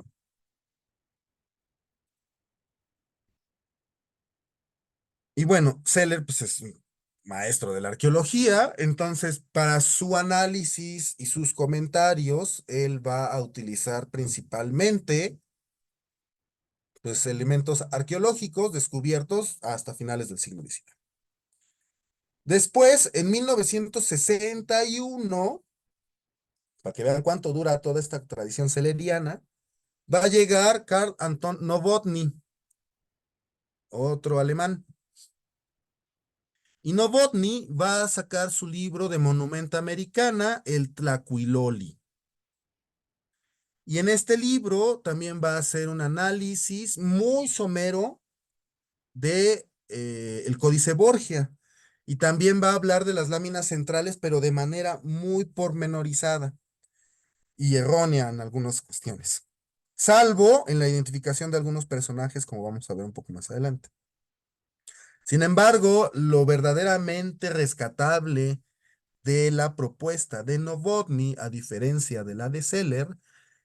Y bueno, Seller pues es un maestro de la arqueología, entonces para su análisis y sus comentarios, él va a utilizar principalmente pues elementos arqueológicos descubiertos hasta finales del siglo XIX. Después, en 1961, para que vean cuánto dura toda esta tradición selleriana, va a llegar Karl Anton Nowotny, otro alemán. Y Nowotny va a sacar su libro de Monumenta Americana, el Tlacuiloli. Y en este libro también va a hacer un análisis muy somero de el Códice Borgia. Y también va a hablar de las láminas centrales, pero de manera muy pormenorizada y errónea en algunas cuestiones. Salvo en la identificación de algunos personajes, como vamos a ver un poco más adelante. Sin embargo, lo verdaderamente rescatable de la propuesta de Novotny, a diferencia de la de Seller,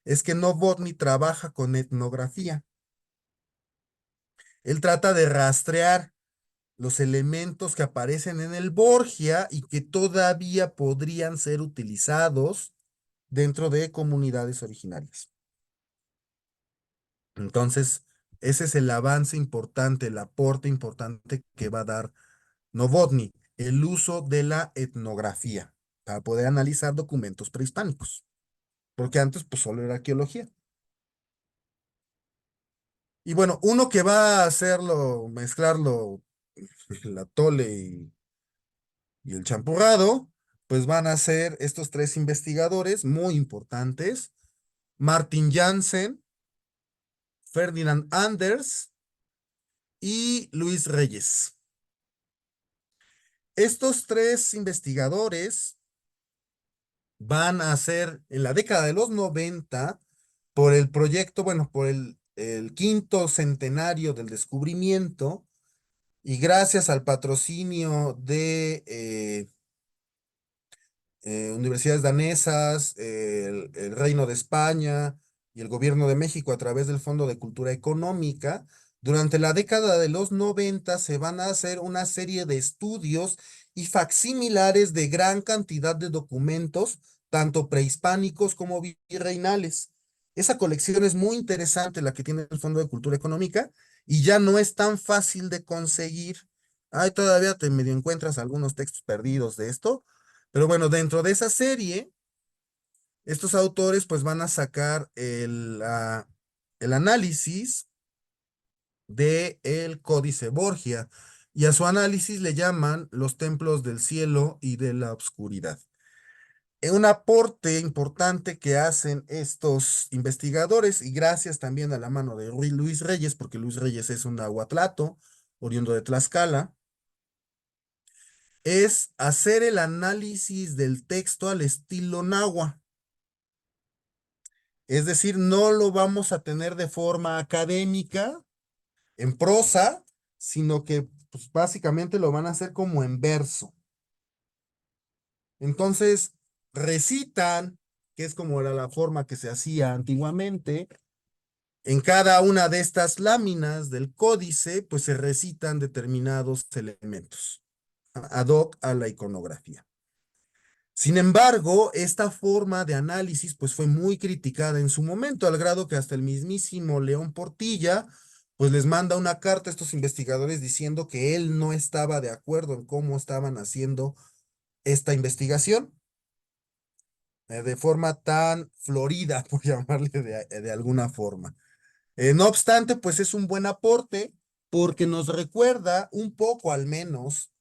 es que Novotny trabaja con etnografía. Él trata de rastrear los elementos que aparecen en el Borgia y que todavía podrían ser utilizados dentro de comunidades originarias. Entonces, ese es el avance importante, el aporte importante que va a dar Novotny, el uso de la etnografía para poder analizar documentos prehispánicos, porque antes pues solo era arqueología. Y bueno, uno que va a hacerlo, mezclarlo, el atole y el champurrado, pues van a ser estos tres investigadores muy importantes, Martin Jansen, Ferdinand Anders y Luis Reyes. Estos tres investigadores van a hacer en la década de los 90 por el proyecto, bueno, por el quinto centenario del descubrimiento y gracias al patrocinio de universidades danesas, el Reino de España y el Gobierno de México a través del Fondo de Cultura Económica, durante la década de los 90 se van a hacer una serie de estudios y facsimilares de gran cantidad de documentos, tanto prehispánicos como virreinales. Esa colección es muy interesante, la que tiene el Fondo de Cultura Económica, y ya no es tan fácil de conseguir. Ay, todavía te medio encuentras algunos textos perdidos de esto, pero bueno, dentro de esa serie, estos autores pues van a sacar el análisis de el Códice Borgia y a su análisis le llaman los templos del cielo y de la oscuridad. Un aporte importante que hacen estos investigadores y gracias también a la mano de Luis Reyes, porque Luis Reyes es un nahuatlato, oriundo de Tlaxcala, es hacer el análisis del texto al estilo náhuatl. Es decir, no lo vamos a tener de forma académica, en prosa, sino que pues, básicamente lo van a hacer como en verso. Entonces, recitan, que es como era la forma que se hacía antiguamente, en cada una de estas láminas del códice, pues se recitan determinados elementos ad hoc a la iconografía. Sin embargo, esta forma de análisis pues fue muy criticada en su momento, al grado que hasta el mismísimo León Portilla pues les manda una carta a estos investigadores diciendo que él no estaba de acuerdo en cómo estaban haciendo esta investigación de forma tan florida, por llamarle de alguna forma. No obstante, pues es un buen aporte porque nos recuerda un poco al menos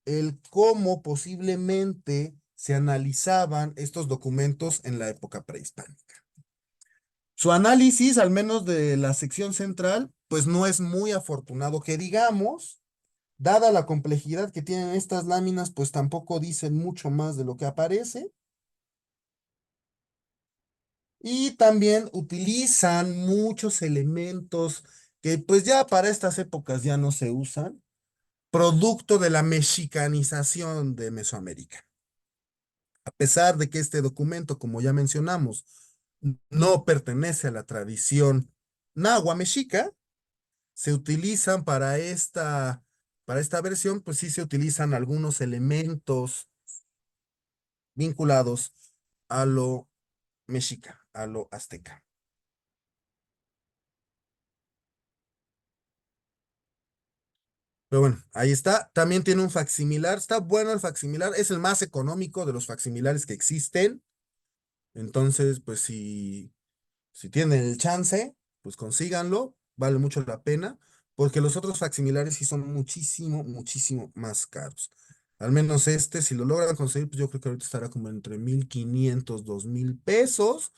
el cómo posiblemente se analizaban estos documentos en la época prehispánica. Su análisis, al menos de la sección central, pues no es muy afortunado que digamos, dada la complejidad que tienen estas láminas, pues tampoco dicen mucho más de lo que aparece. Y también utilizan muchos elementos que pues ya para estas épocas ya no se usan, producto de la mexicanización de Mesoamérica. A pesar de que este documento, como ya mencionamos, no pertenece a la tradición náhuatl mexica, se utilizan para esta versión, pues sí se utilizan algunos elementos vinculados a lo mexica, a lo azteca. Pero bueno, ahí está. También tiene un facsimilar. Está bueno el facsimilar. Es el más económico de los facsimilares que existen. Entonces, pues si tienen el chance, pues consíganlo. Vale mucho la pena. Porque los otros facsimilares sí son muchísimo, muchísimo más caros. Al menos este, si lo logran conseguir, pues yo creo que ahorita estará como entre 1,500, 2,000 pesos.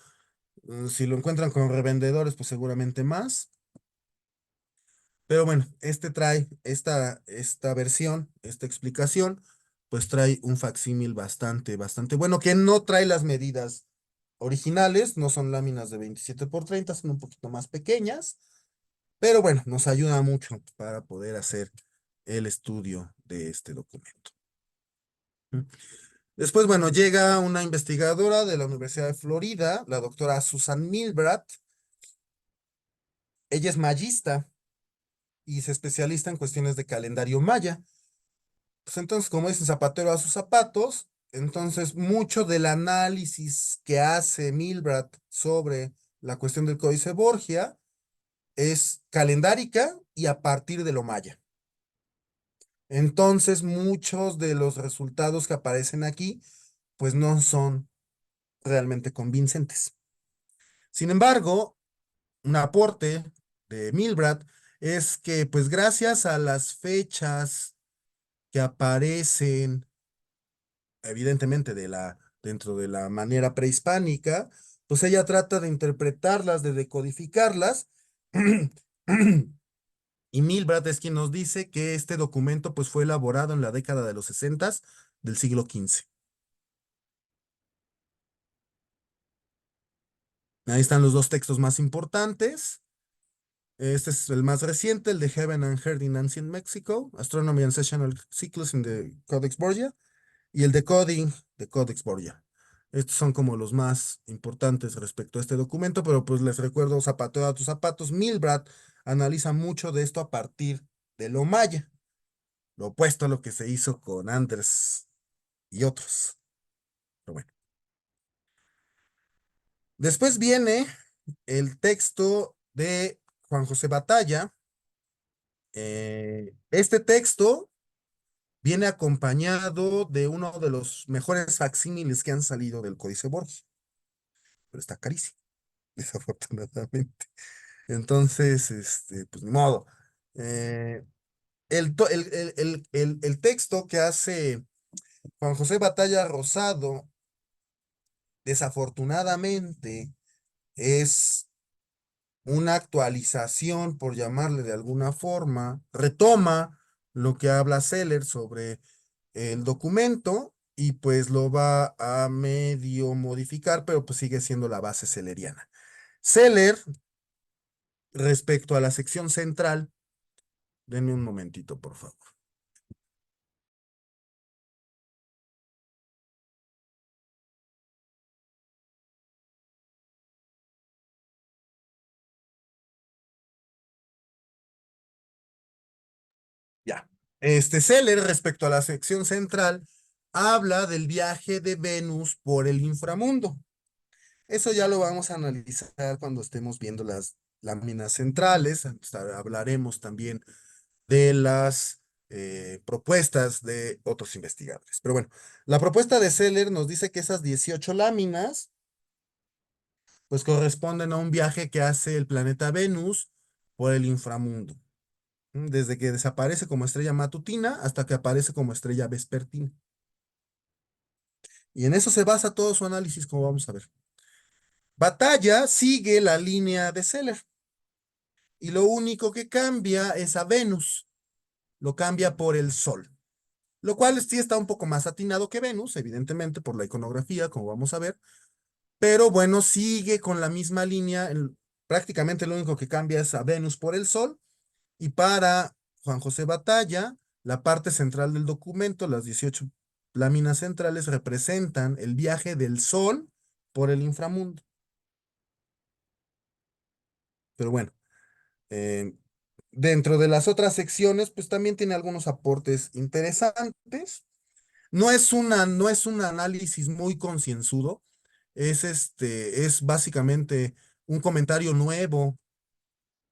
Si lo encuentran con revendedores, pues seguramente más. Pero bueno, este trae esta versión, esta explicación, pues trae un facsímil bastante, bastante bueno, que no trae las medidas originales, no son láminas de 27 por 30, son un poquito más pequeñas, pero bueno, nos ayuda mucho para poder hacer el estudio de este documento. Después, bueno, llega una investigadora de la Universidad de Florida, la doctora Susan Milbrat. Ella es mayista y se especializa en cuestiones de calendario maya. Pues entonces, como dicen, zapatero a sus zapatos, entonces mucho del análisis que hace Milbrat sobre la cuestión del Códice Borgia, es calendárica y a partir de lo maya. Entonces, muchos de los resultados que aparecen aquí, pues no son realmente convincentes. Sin embargo, un aporte de Milbrad es que, pues gracias a las fechas que aparecen, evidentemente, dentro de la manera prehispánica, pues ella trata de interpretarlas, de decodificarlas. Y Milbrad es quien nos dice que este documento pues fue elaborado en la década de los 60 del siglo XV. Ahí están los dos textos más importantes. Este es el más reciente, el de Heaven and Earth in Ancient Mexico, Astronomy and Seasonal Cycles in the Codex Borgia, y el Decoding de Codex Borgia. Estos son como los más importantes respecto a este documento, pero pues les recuerdo, zapateo a tus zapatos, Milbrad analiza mucho de esto a partir de lo maya, lo opuesto a lo que se hizo con Anders y otros. Pero bueno. Después viene el texto de Juan José Batalla. Este texto viene acompañado de uno de los mejores facsímiles que han salido del Códice Borgia, pero está carísimo, desafortunadamente. Entonces, pues ni modo. Eh, el texto que hace Juan José Batalla Rosado, desafortunadamente, es una actualización, por llamarle de alguna forma, retoma lo que habla Seller sobre el documento y pues lo va a medio modificar, pero pues sigue siendo la base selleriana. Seller, respecto a la sección central, denme un momentito, por favor. Ya. Seller, respecto a la sección central, habla del viaje de Venus por el inframundo. Eso ya lo vamos a analizar cuando estemos viendo las láminas centrales. Hablaremos también de las propuestas de otros investigadores. Pero bueno, la propuesta de Seller nos dice que esas 18 láminas pues corresponden a un viaje que hace el planeta Venus por el inframundo, desde que desaparece como estrella matutina hasta que aparece como estrella vespertina. Y en eso se basa todo su análisis, como vamos a ver. Batalla sigue la línea de Seller y lo único que cambia es a Venus, lo cambia por el Sol, lo cual sí está un poco más atinado que Venus, evidentemente por la iconografía, como vamos a ver, pero bueno, sigue con la misma línea, prácticamente lo único que cambia es a Venus por el Sol, y para Juan José Batalla, la parte central del documento, las 18 láminas centrales representan el viaje del Sol por el inframundo. Pero bueno, eh, dentro de las otras secciones, pues también tiene algunos aportes interesantes. No es un análisis muy concienzudo, es básicamente un comentario nuevo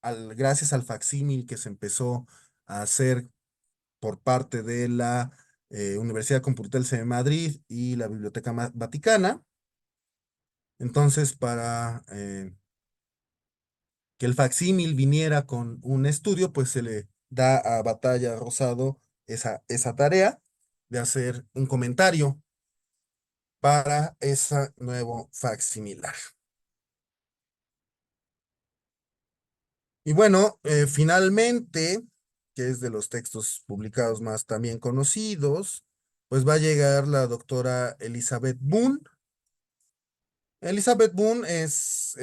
gracias al facsímil que se empezó a hacer por parte de la Universidad Complutense de Madrid y la Biblioteca Vaticana. Entonces, para que el facsímil viniera con un estudio, pues se le da a Batalla Rosado esa tarea de hacer un comentario para ese nuevo facsimilar. Y bueno, finalmente, que es de los textos publicados más también conocidos, pues va a llegar la doctora Elizabeth Boone. Elizabeth Boone es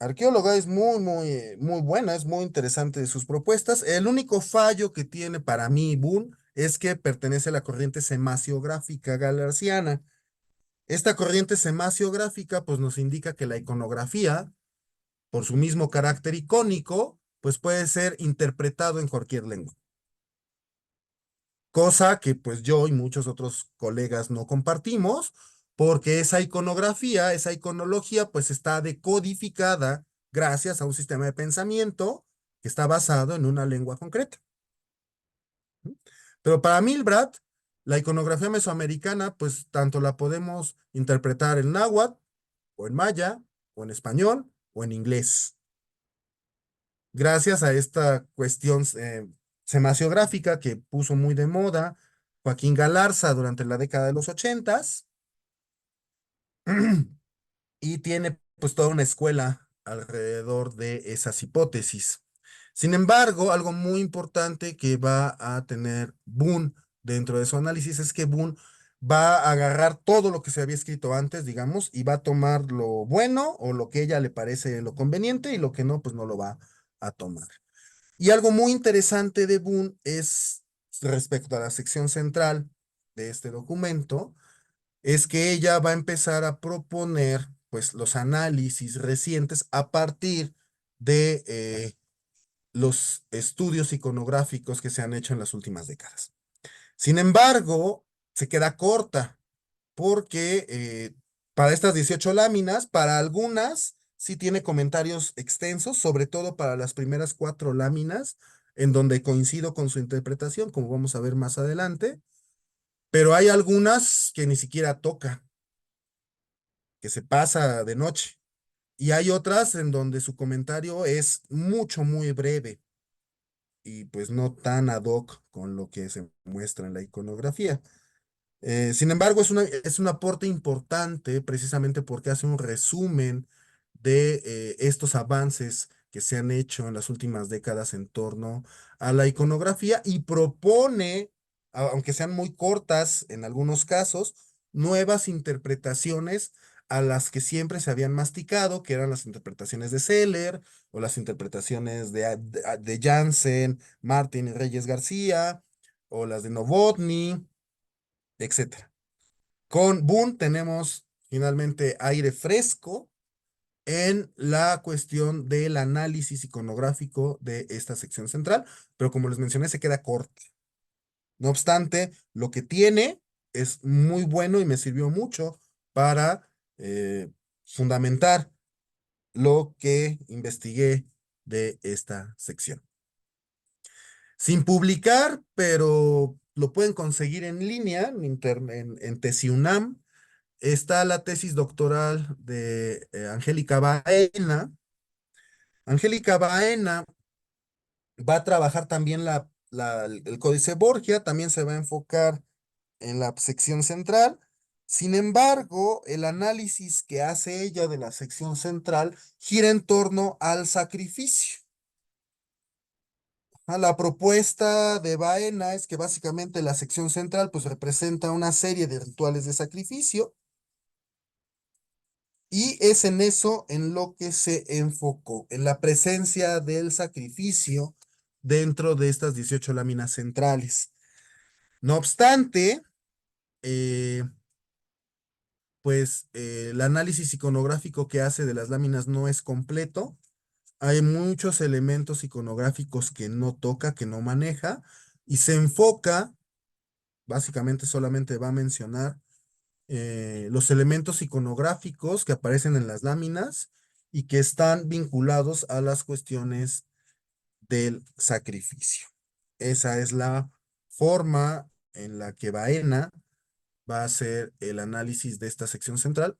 arqueóloga, es muy buena, es muy interesante de sus propuestas. El único fallo que tiene para mí Boone es que pertenece a la corriente semasiográfica galerciana. Esta corriente semasiográfica pues nos indica que la iconografía, por su mismo carácter icónico, pues puede ser interpretado en cualquier lengua. Cosa que pues yo y muchos otros colegas no compartimos, porque esa iconografía, esa iconología, pues está decodificada gracias a un sistema de pensamiento que está basado en una lengua concreta. Pero para Milbrad, la iconografía mesoamericana, pues tanto la podemos interpretar en náhuatl, o en maya, o en español, o en inglés. Gracias a esta cuestión semasiográfica que puso muy de moda Joaquín Galarza durante la década de los 80s, y tiene pues toda una escuela alrededor de esas hipótesis. Sin embargo, algo muy importante que va a tener Boone dentro de su análisis es que Boone va a agarrar todo lo que se había escrito antes, digamos, y va a tomar lo bueno o lo que a ella le parece lo conveniente y lo que no, pues no lo va a tomar. Y algo muy interesante de Boone es respecto a la sección central de este documento, es que ella va a empezar a proponer pues los análisis recientes a partir de los estudios iconográficos que se han hecho en las últimas décadas. Sin embargo, se queda corta porque para estas 18 láminas, para algunas sí tiene comentarios extensos, sobre todo para las primeras 4 láminas, en donde coincido con su interpretación, como vamos a ver más adelante, pero hay algunas que ni siquiera toca, que se pasa de noche. Y hay otras en donde su comentario es mucho, muy breve y pues no tan ad hoc con lo que se muestra en la iconografía. Sin embargo, es un aporte importante precisamente porque hace un resumen de estos avances que se han hecho en las últimas décadas en torno a la iconografía y propone, aunque sean muy cortas en algunos casos, nuevas interpretaciones a las que siempre se habían masticado, que eran las interpretaciones de Seller o las interpretaciones de Jansen, Martin y Reyes García o las de Novotny, etcétera. Con Boone tenemos finalmente aire fresco en la cuestión del análisis iconográfico de esta sección central, pero como les mencioné, se queda corta. No obstante, lo que tiene es muy bueno y me sirvió mucho para fundamentar lo que investigué de esta sección. Sin publicar, pero lo pueden conseguir en línea en TesiUNAM. Está la tesis doctoral de Angélica Baena. Angélica Baena va a trabajar también el Códice Borgia, también se va a enfocar en la sección central. Sin embargo, el análisis que hace ella de la sección central gira en torno al sacrificio. La propuesta de Baena es que básicamente la sección central pues representa una serie de rituales de sacrificio. Y es en eso en lo que se enfocó, en la presencia del sacrificio dentro de estas 18 láminas centrales. No obstante, eh, pues el análisis iconográfico que hace de las láminas no es completo. Hay muchos elementos iconográficos que no toca, que no maneja, y se enfoca, básicamente solamente va a mencionar los elementos iconográficos que aparecen en las láminas y que están vinculados a las cuestiones del sacrificio. Esa es la forma en la que Baena va a hacer el análisis de esta sección central,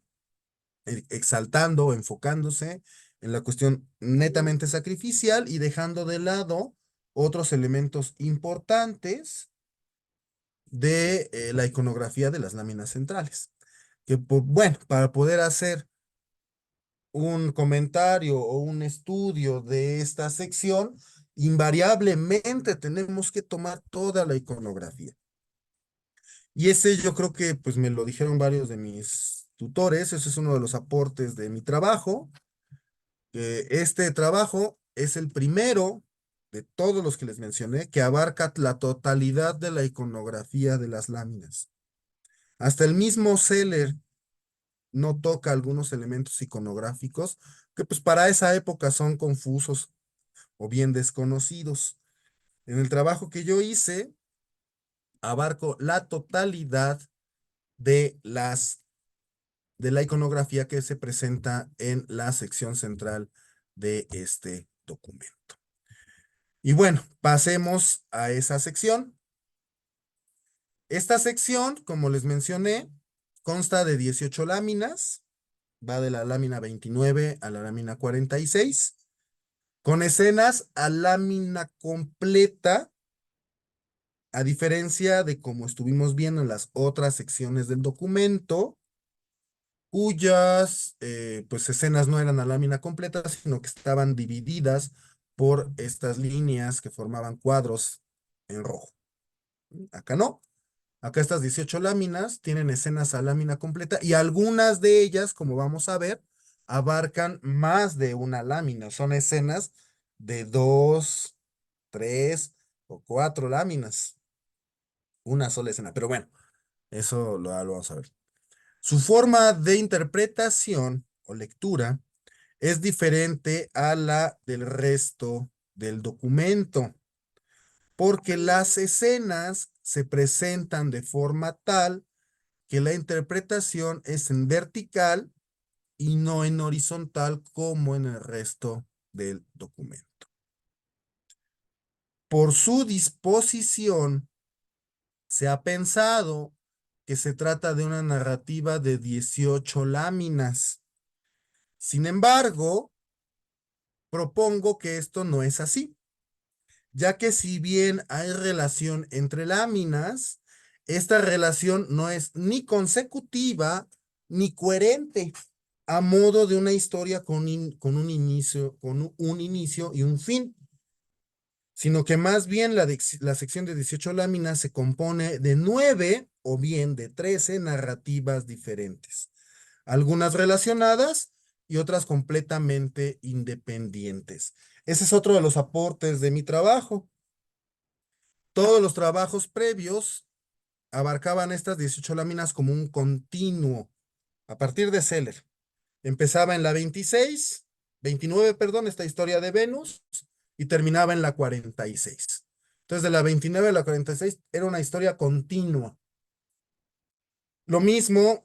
exaltando, enfocándose en la cuestión netamente sacrificial y dejando de lado otros elementos importantes de la iconografía de las láminas centrales. Que, bueno, para poder hacer un comentario o un estudio de esta sección, invariablemente tenemos que tomar toda la iconografía. Y ese yo creo que pues me lo dijeron varios de mis tutores, ese es uno de los aportes de mi trabajo. Este trabajo es el primero de todos los que les mencioné que abarca la totalidad de la iconografía de las láminas. Hasta el mismo Seller no toca algunos elementos iconográficos que pues para esa época son confusos o bien desconocidos. En el trabajo que yo hice, abarco la totalidad de de la iconografía que se presenta en la sección central de este documento. Y bueno, pasemos a esa sección. Esta sección, como les mencioné, consta de 18 láminas, va de la lámina 29 a la lámina 46, con escenas a lámina completa, a diferencia de como estuvimos viendo en las otras secciones del documento, cuyas pues escenas no eran a lámina completa, sino que estaban divididas por estas líneas que formaban cuadros en rojo. Acá no. Acá estas 18 láminas tienen escenas a lámina completa y algunas de ellas, como vamos a ver, abarcan más de una lámina. Son escenas de 2, 3 o 4 láminas. Una sola escena. Pero bueno, eso lo vamos a ver. Su forma de interpretación o lectura es diferente a la del resto del documento, porque las escenas se presentan de forma tal que la interpretación es en vertical y no en horizontal como en el resto del documento. Por su disposición, se ha pensado que se trata de una narrativa de 18 láminas. Sin embargo, propongo que esto no es así, ya que si bien hay relación entre láminas, esta relación no es ni consecutiva ni coherente a modo de una historia con un inicio y un fin, sino que más bien la sección de 18 láminas se compone de 9 o bien de 13 narrativas diferentes, algunas relacionadas y otras completamente independientes. Ese es otro de los aportes de mi trabajo. Todos los trabajos previos abarcaban estas 18 láminas como un continuo, a partir de Seller. Empezaba en la 29, perdón, esta historia de Venus, y terminaba en la 46. Entonces, de la 29 a la 46 era una historia continua. Lo mismo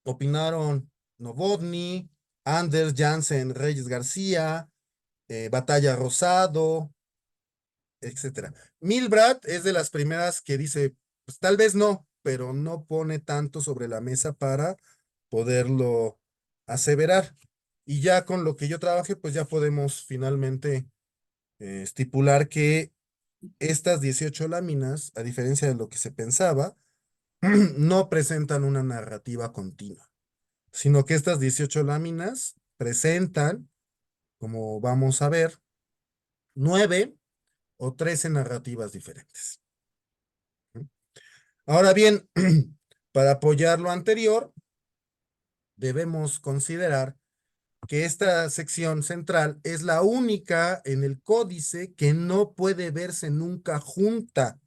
opinaron Novotny, Anders Jansen, Reyes García, Batalla Rosado, etcétera. Milbrad es de las primeras que dice, pues tal vez no, pero no pone tanto sobre la mesa para poderlo aseverar. Y ya con lo que yo trabajé, pues ya podemos finalmente estipular que estas 18 láminas, a diferencia de lo que se pensaba, no presentan una narrativa continua, sino que estas 18 láminas presentan, como vamos a ver, 9 o 13 narrativas diferentes. Ahora bien, para apoyar lo anterior, debemos considerar que esta sección central es la única en el códice que no puede verse nunca junta.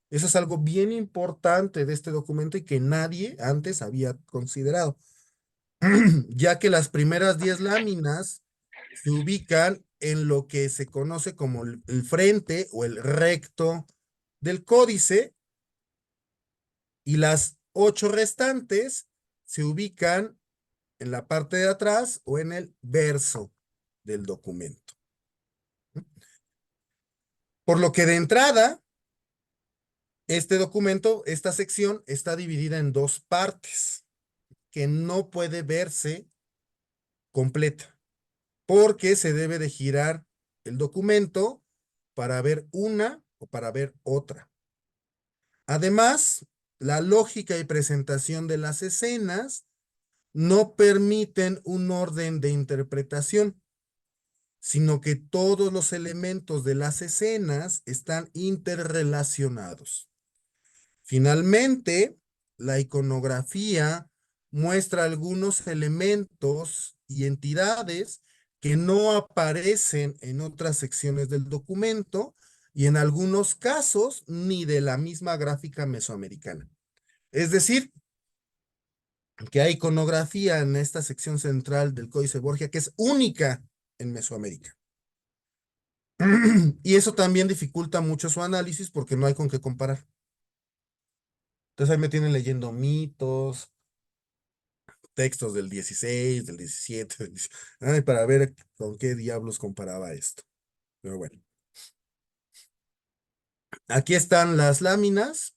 Eso es algo bien importante de este documento y que nadie antes había considerado, ya que las primeras 10 láminas se ubican en lo que se conoce como el frente o el recto del códice y las 8 restantes se ubican en la parte de atrás o en el verso del documento. Por lo que de entrada, este documento, esta sección está dividida en dos partes que no puede verse completa, porque se debe de girar el documento para ver una o para ver otra. Además, la lógica y presentación de las escenas no permiten un orden de interpretación, sino que todos los elementos de las escenas están interrelacionados. Finalmente, la iconografía muestra algunos elementos y entidades que no aparecen en otras secciones del documento y en algunos casos ni de la misma gráfica mesoamericana. Es decir, que hay iconografía en esta sección central del Códice Borgia que es única en Mesoamérica. Y eso también dificulta mucho su análisis porque no hay con qué comparar. Entonces ahí me tienen leyendo mitos, textos del 16, del 17, para ver con qué diablos comparaba esto. Pero bueno. Aquí están las láminas.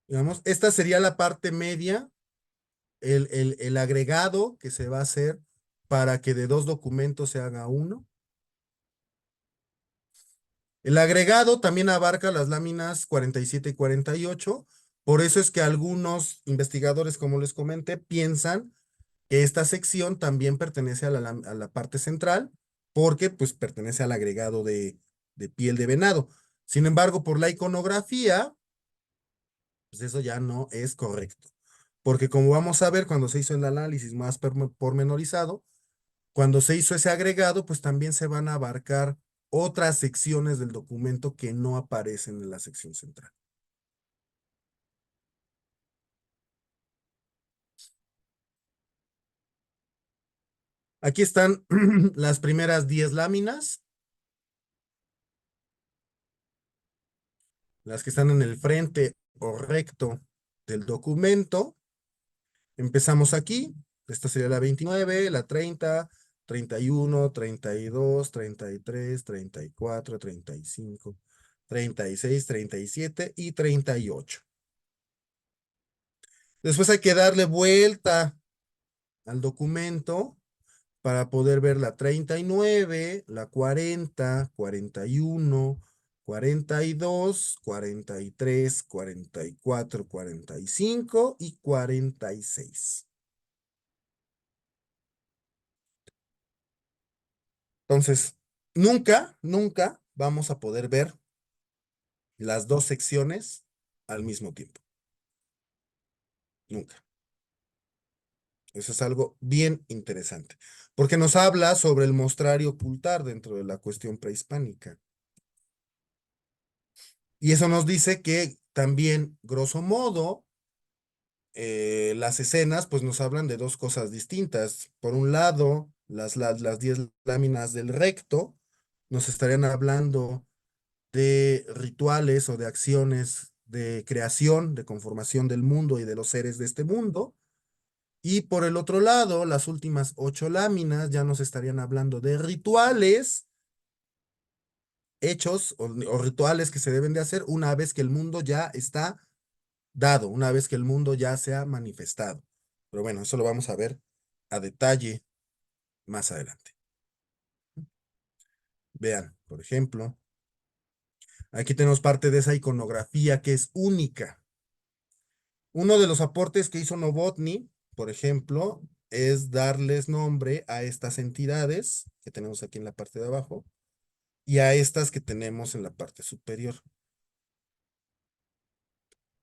Digamos, esta sería la parte media, el agregado que se va a hacer para que de dos documentos se haga uno. El agregado también abarca las láminas 47 y 48. Por eso es que algunos investigadores, como les comenté, piensan que esta sección también pertenece a la parte central, porque pues pertenece al agregado de piel de venado. Sin embargo, por la iconografía, pues eso ya no es correcto. Porque como vamos a ver cuando se hizo el análisis más pormenorizado, cuando se hizo ese agregado, pues también se van a abarcar otras secciones del documento que no aparecen en la sección central. Aquí están las primeras 10 láminas, las que están en el frente o recto del documento. Empezamos aquí. Esta sería la 29, la 30, 31, 32, 33, 34, 35, 36, 37 y 38. Después hay que darle vuelta al documento para poder ver la 39, la 40, 41, 42, 43, 44, 45 y 46. Entonces, nunca vamos a poder ver las dos secciones al mismo tiempo. Nunca. Eso es algo bien interesante, porque nos habla sobre el mostrar y ocultar dentro de la cuestión prehispánica. Y eso nos dice que también, grosso modo, las escenas pues nos hablan de dos cosas distintas. Por un lado, las 10 láminas del recto nos estarían hablando de rituales o de acciones de creación, de conformación del mundo y de los seres de este mundo. Y por el otro lado, las últimas 8 láminas ya nos estarían hablando de rituales hechos o rituales que se deben de hacer una vez que el mundo ya está dado, una vez que el mundo ya se ha manifestado. Pero bueno, eso lo vamos a ver a detalle más adelante. Vean, por ejemplo, aquí tenemos parte de esa iconografía que es única. Uno de los aportes que hizo Novotny, por ejemplo, es darles nombre a estas entidades que tenemos aquí en la parte de abajo y a estas que tenemos en la parte superior.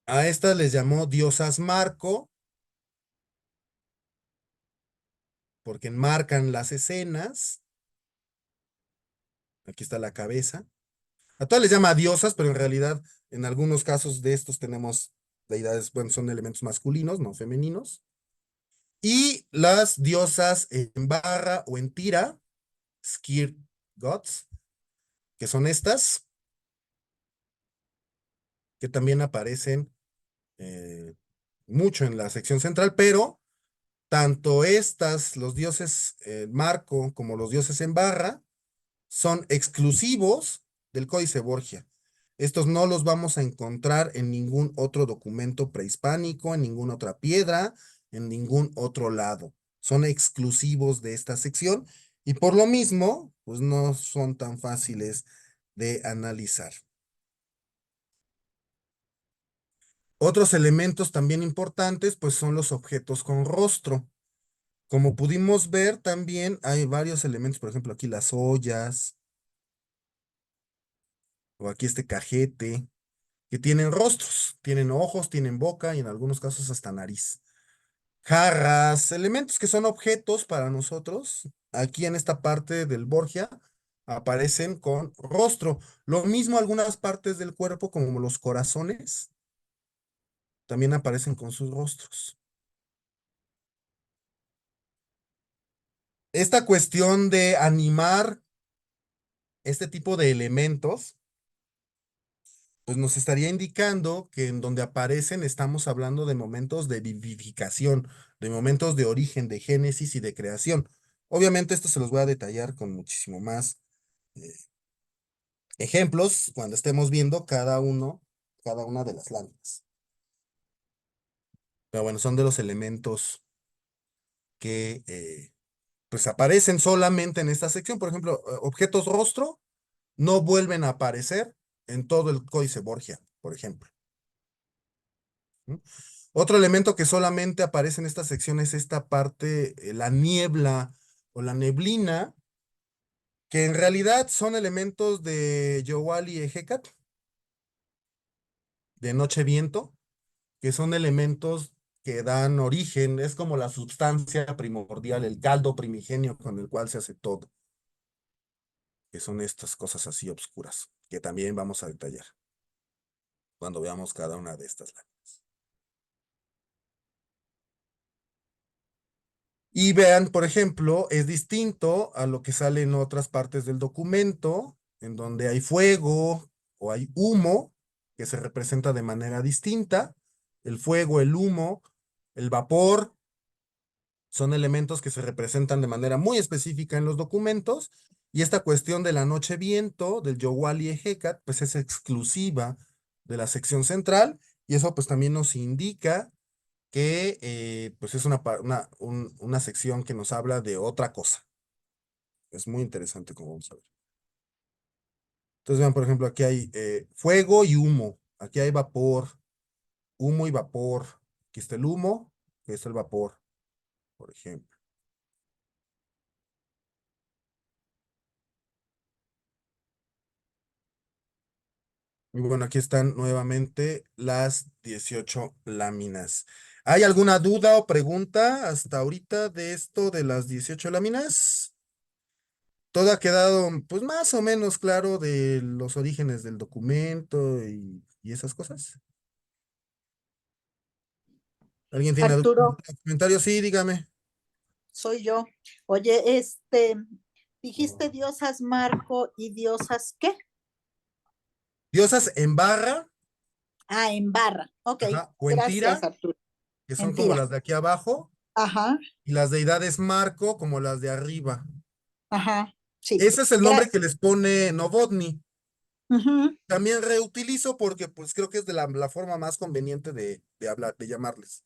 A estas les llamó diosas marco, porque enmarcan las escenas. Aquí está la cabeza. A todas les llama diosas, pero en realidad en algunos casos de estos tenemos deidades, bueno, son elementos masculinos, no femeninos. Y las diosas en barra o en tira, Skir Gods, que son estas, que también aparecen eh, mucho en la sección central, pero tanto estas, los dioses marco, como los dioses en barra, son exclusivos del Códice Borgia. Estos no los vamos a encontrar en ningún otro documento prehispánico, en ninguna otra piedra, en ningún otro lado. Son exclusivos de esta sección y por lo mismo, pues no son tan fáciles de analizar. Otros elementos también importantes, pues son los objetos con rostro. Como pudimos ver, también hay varios elementos, por ejemplo, aquí las ollas, o aquí este cajete, que tienen rostros, tienen ojos, tienen boca y en algunos casos hasta nariz. Jarras, elementos que son objetos para nosotros, aquí en esta parte del Borgia, aparecen con rostro. Lo mismo algunas partes del cuerpo, como los corazones, también aparecen con sus rostros. Esta cuestión de animar este tipo de elementos, pues nos estaría indicando que en donde aparecen estamos hablando de momentos de vivificación, de momentos de origen, de génesis y de creación. Obviamente esto se los voy a detallar con muchísimo más eh, ejemplos cuando estemos viendo cada una de las láminas. Pero bueno, son de los elementos que pues aparecen solamente en esta sección. Por ejemplo, objetos rostro no vuelven a aparecer en todo el códice Borgia, por ejemplo. ¿No? Otro elemento que solamente aparece en esta sección es esta parte, la niebla o la neblina, que en realidad son elementos de Yowali y Hecat, de Noche Viento, que son elementos que dan origen, es como la sustancia primordial, el caldo primigenio con el cual se hace todo, que son estas cosas así obscuras, que también vamos a detallar cuando veamos cada una de estas láminas. Y vean, por ejemplo, es distinto a lo que sale en otras partes del documento, en donde hay fuego o hay humo, que se representa de manera distinta. El fuego, el humo, el vapor, son elementos que se representan de manera muy específica en los documentos. Y esta cuestión de la noche viento, del Yowali Hecat, pues es exclusiva de la sección central. Y eso pues también nos indica que pues es una sección que nos habla de otra cosa. Es muy interesante como vamos a ver. Entonces vean, por ejemplo, aquí hay fuego y humo. Aquí hay vapor, humo y vapor. Aquí está el humo, aquí está el vapor, por ejemplo. Y bueno, aquí están nuevamente las 18 láminas. ¿Hay alguna duda o pregunta hasta ahorita de esto de las 18 láminas? Todo ha quedado, pues, más o menos claro de los orígenes del documento y esas cosas. ¿Alguien tiene algún Arturo, comentario? Sí, dígame. soy yo. Oye, dijiste diosas Marco y diosas ¿qué? Diosas en barra, Ah, en barra. Ok, ajá, gracias, Cuentira, Arturo. que son como Mentira. las de aquí abajo, Ajá, y las deidades Marco, como las de arriba. ajá, sí. Ese es el nombre que Gracias. les pone Novotny. Ujú. También reutilizo porque pues creo que es de la forma más conveniente de hablar, de llamarles.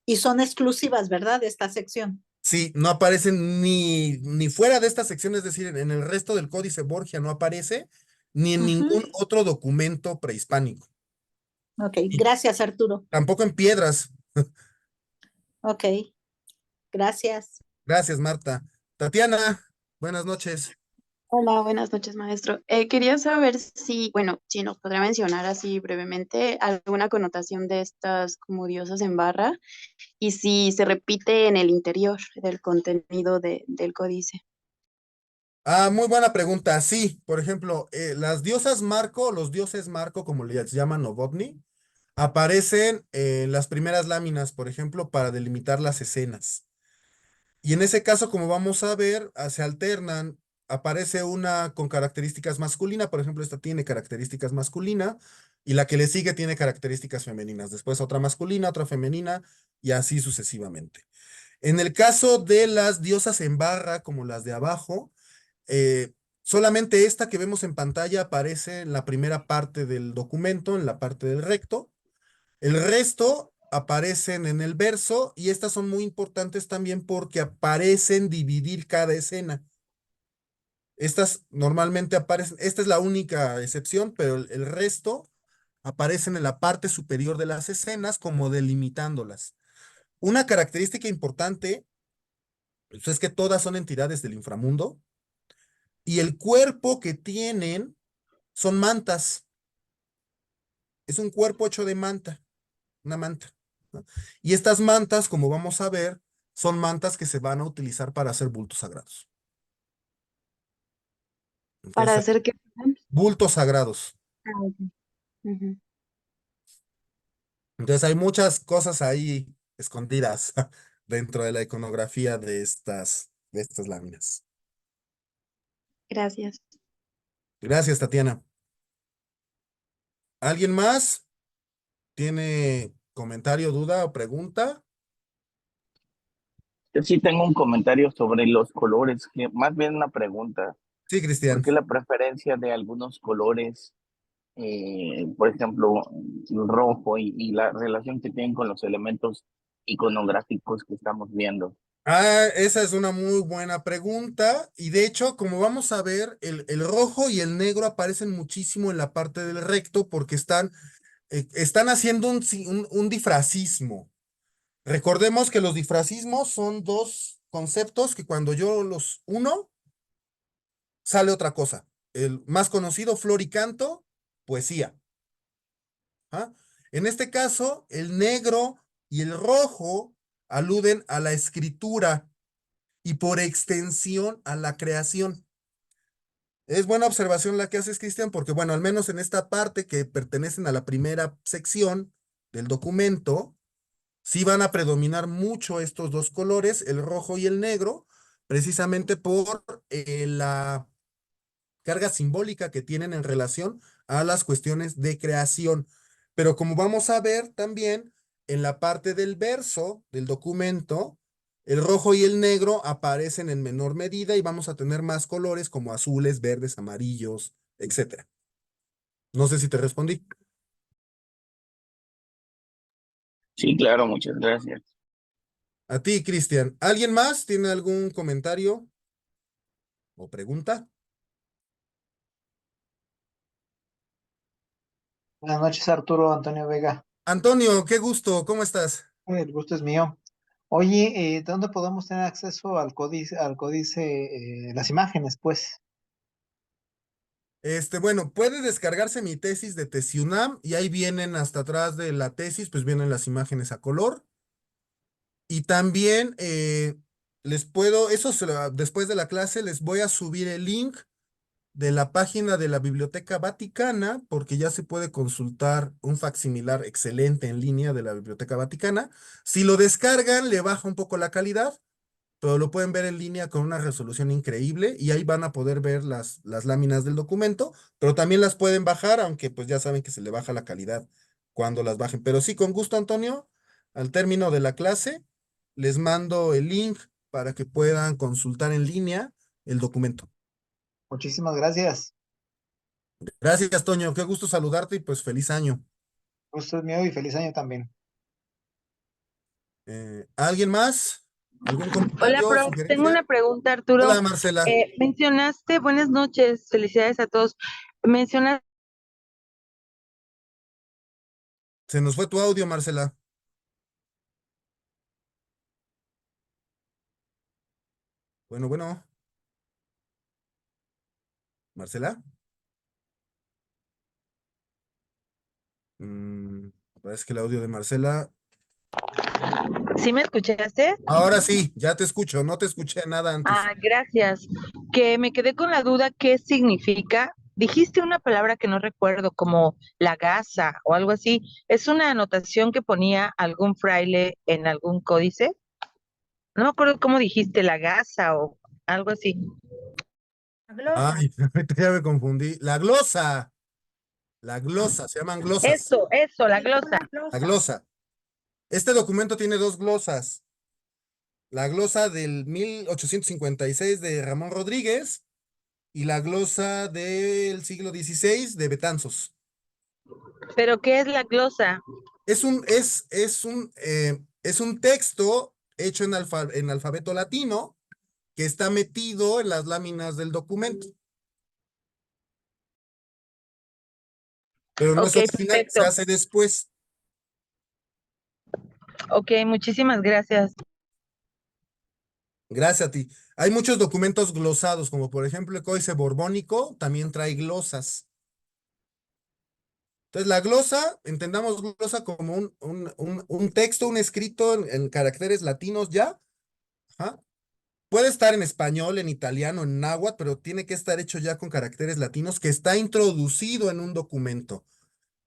Y son exclusivas, ¿verdad? De esta sección. Sí, no aparecen ni fuera de esta sección, es decir, en el resto del Códice Borgia no aparece, ni en Ujú. ningún otro documento prehispánico. Ok, Y gracias, Arturo. tampoco en piedras. Ok, gracias. Gracias, Marta. Tatiana, buenas noches. Hola, buenas noches, maestro. Quería saber si, bueno, si nos podría mencionar así brevemente alguna connotación de estas como diosas en barra y si se repite en el interior del contenido del códice. Ah, muy buena pregunta. Sí, por ejemplo, las diosas Marco, los dioses Marco, como les llaman Novotny, aparecen en las primeras láminas, por ejemplo, para delimitar las escenas. Y en ese caso, como vamos a ver, se alternan. Aparece una con características masculinas, por ejemplo, esta tiene características masculina y la que le sigue tiene características femeninas. Después otra masculina, otra femenina y así sucesivamente. En el caso de las diosas en barra, como las de abajo, eh, solamente esta que vemos en pantalla aparece en la primera parte del documento, en la parte del recto. El resto aparecen en el verso y estas son muy importantes también porque aparecen dividir cada escena. Estas normalmente aparecen, esta es la única excepción, pero el resto aparecen en la parte superior de las escenas como delimitándolas. Una característica importante pues, es que todas son entidades del inframundo y el cuerpo que tienen son mantas. Es un cuerpo hecho de manta, una manta, ¿no? Y estas mantas, como vamos a ver, son mantas que se van a utilizar para hacer bultos sagrados. Para Entonces, hacer que... bultos sagrados. Ah, ok. Ujú. Entonces, hay muchas cosas ahí escondidas dentro de la iconografía de estas láminas. Gracias. Gracias, Tatiana. ¿Alguien más tiene comentario, duda o pregunta? Yo sí tengo un comentario sobre los colores, que más bien una pregunta. Sí, ¿Por Cristian. qué la preferencia de algunos colores, por ejemplo, el rojo y la relación que tienen con los elementos iconográficos que estamos viendo? Esa es una muy buena pregunta. Y de hecho, como vamos a ver, el rojo y el negro aparecen muchísimo en la parte del recto porque están haciendo un difracismo. Recordemos que los difracismos son dos conceptos que cuando yo los uno, sale otra cosa. El más conocido, flor y canto, poesía. ¿Ah? En este caso, el negro y el rojo aluden a la escritura y por extensión a la creación. Es buena observación la que haces, Cristian, porque bueno, al menos en esta parte que pertenecen a la primera sección del documento, sí van a predominar mucho estos dos colores, el rojo y el negro, precisamente por la carga simbólica que tienen en relación a las cuestiones de creación. Pero como vamos a ver también en la parte del verso del documento, el rojo y el negro aparecen en menor medida y vamos a tener más colores como azules, verdes, amarillos, etcétera. No sé si te respondí. Sí, claro, muchas gracias. A ti, Cristian. ¿Alguien más tiene algún comentario o pregunta? Buenas noches, Arturo Antonio Vega. Antonio, qué gusto, ¿cómo estás? El gusto es mío. Oye, ¿dónde podemos tener acceso al códice, las imágenes, pues? Bueno, puede descargarse mi tesis de Tesiunam y ahí vienen hasta atrás de la tesis, pues vienen las imágenes a color. Y también después de la clase les voy a subir el link de la página de la Biblioteca Vaticana, porque ya se puede consultar un facsimilar excelente en línea de la Biblioteca Vaticana. Si lo descargan, le baja un poco la calidad, pero lo pueden ver en línea con una resolución increíble y ahí van a poder ver las láminas del documento, pero también las pueden bajar, aunque pues ya saben que se le baja la calidad cuando las bajen. Pero sí, con gusto, Antonio, al término de la clase, les mando el link para que puedan consultar en línea el documento. Muchísimas gracias. Gracias, Toño, qué gusto saludarte y pues feliz año. Gusto es mío y feliz año también. ¿Alguien más? ¿Algún Hola, comentario, prof. Tengo sugerencia? una pregunta, Arturo. Hola, Marcela. Mencionaste, buenas noches, felicidades a todos. Mencionaste, Se nos fue tu audio, Marcela. Bueno, bueno. Marcela. Mm, Parece que el audio de Marcela. ¿sí me escuchaste? Ahora sí, ya te escucho, no te escuché nada antes. Gracias. Que me quedé con la duda, ¿qué significa? Dijiste una palabra que no recuerdo, como la gasa o algo así. ¿Es una anotación que ponía algún fraile en algún códice? No me acuerdo cómo dijiste, la gasa o algo así. Ay, ahorita ya me confundí. La glosa, se llaman glosas. Eso, la glosa. La glosa. Este documento tiene dos glosas. La glosa del 1856 de Ramón Rodríguez y la glosa del siglo XVI de Betanzos. ¿Pero qué es la glosa? Es un texto hecho en alfabeto latino que está metido en las láminas del documento. Pero no es Ok, original, se perfecto. hace después. Ok, muchísimas gracias. Gracias a ti. Hay muchos documentos glosados, como por ejemplo el Códice Borbónico, también trae glosas. Entonces, la glosa, entendamos glosa como un texto, un escrito en caracteres latinos ya. Ajá. Puede estar en español, en italiano, en náhuatl, pero tiene que estar hecho ya con caracteres latinos que está introducido en un documento.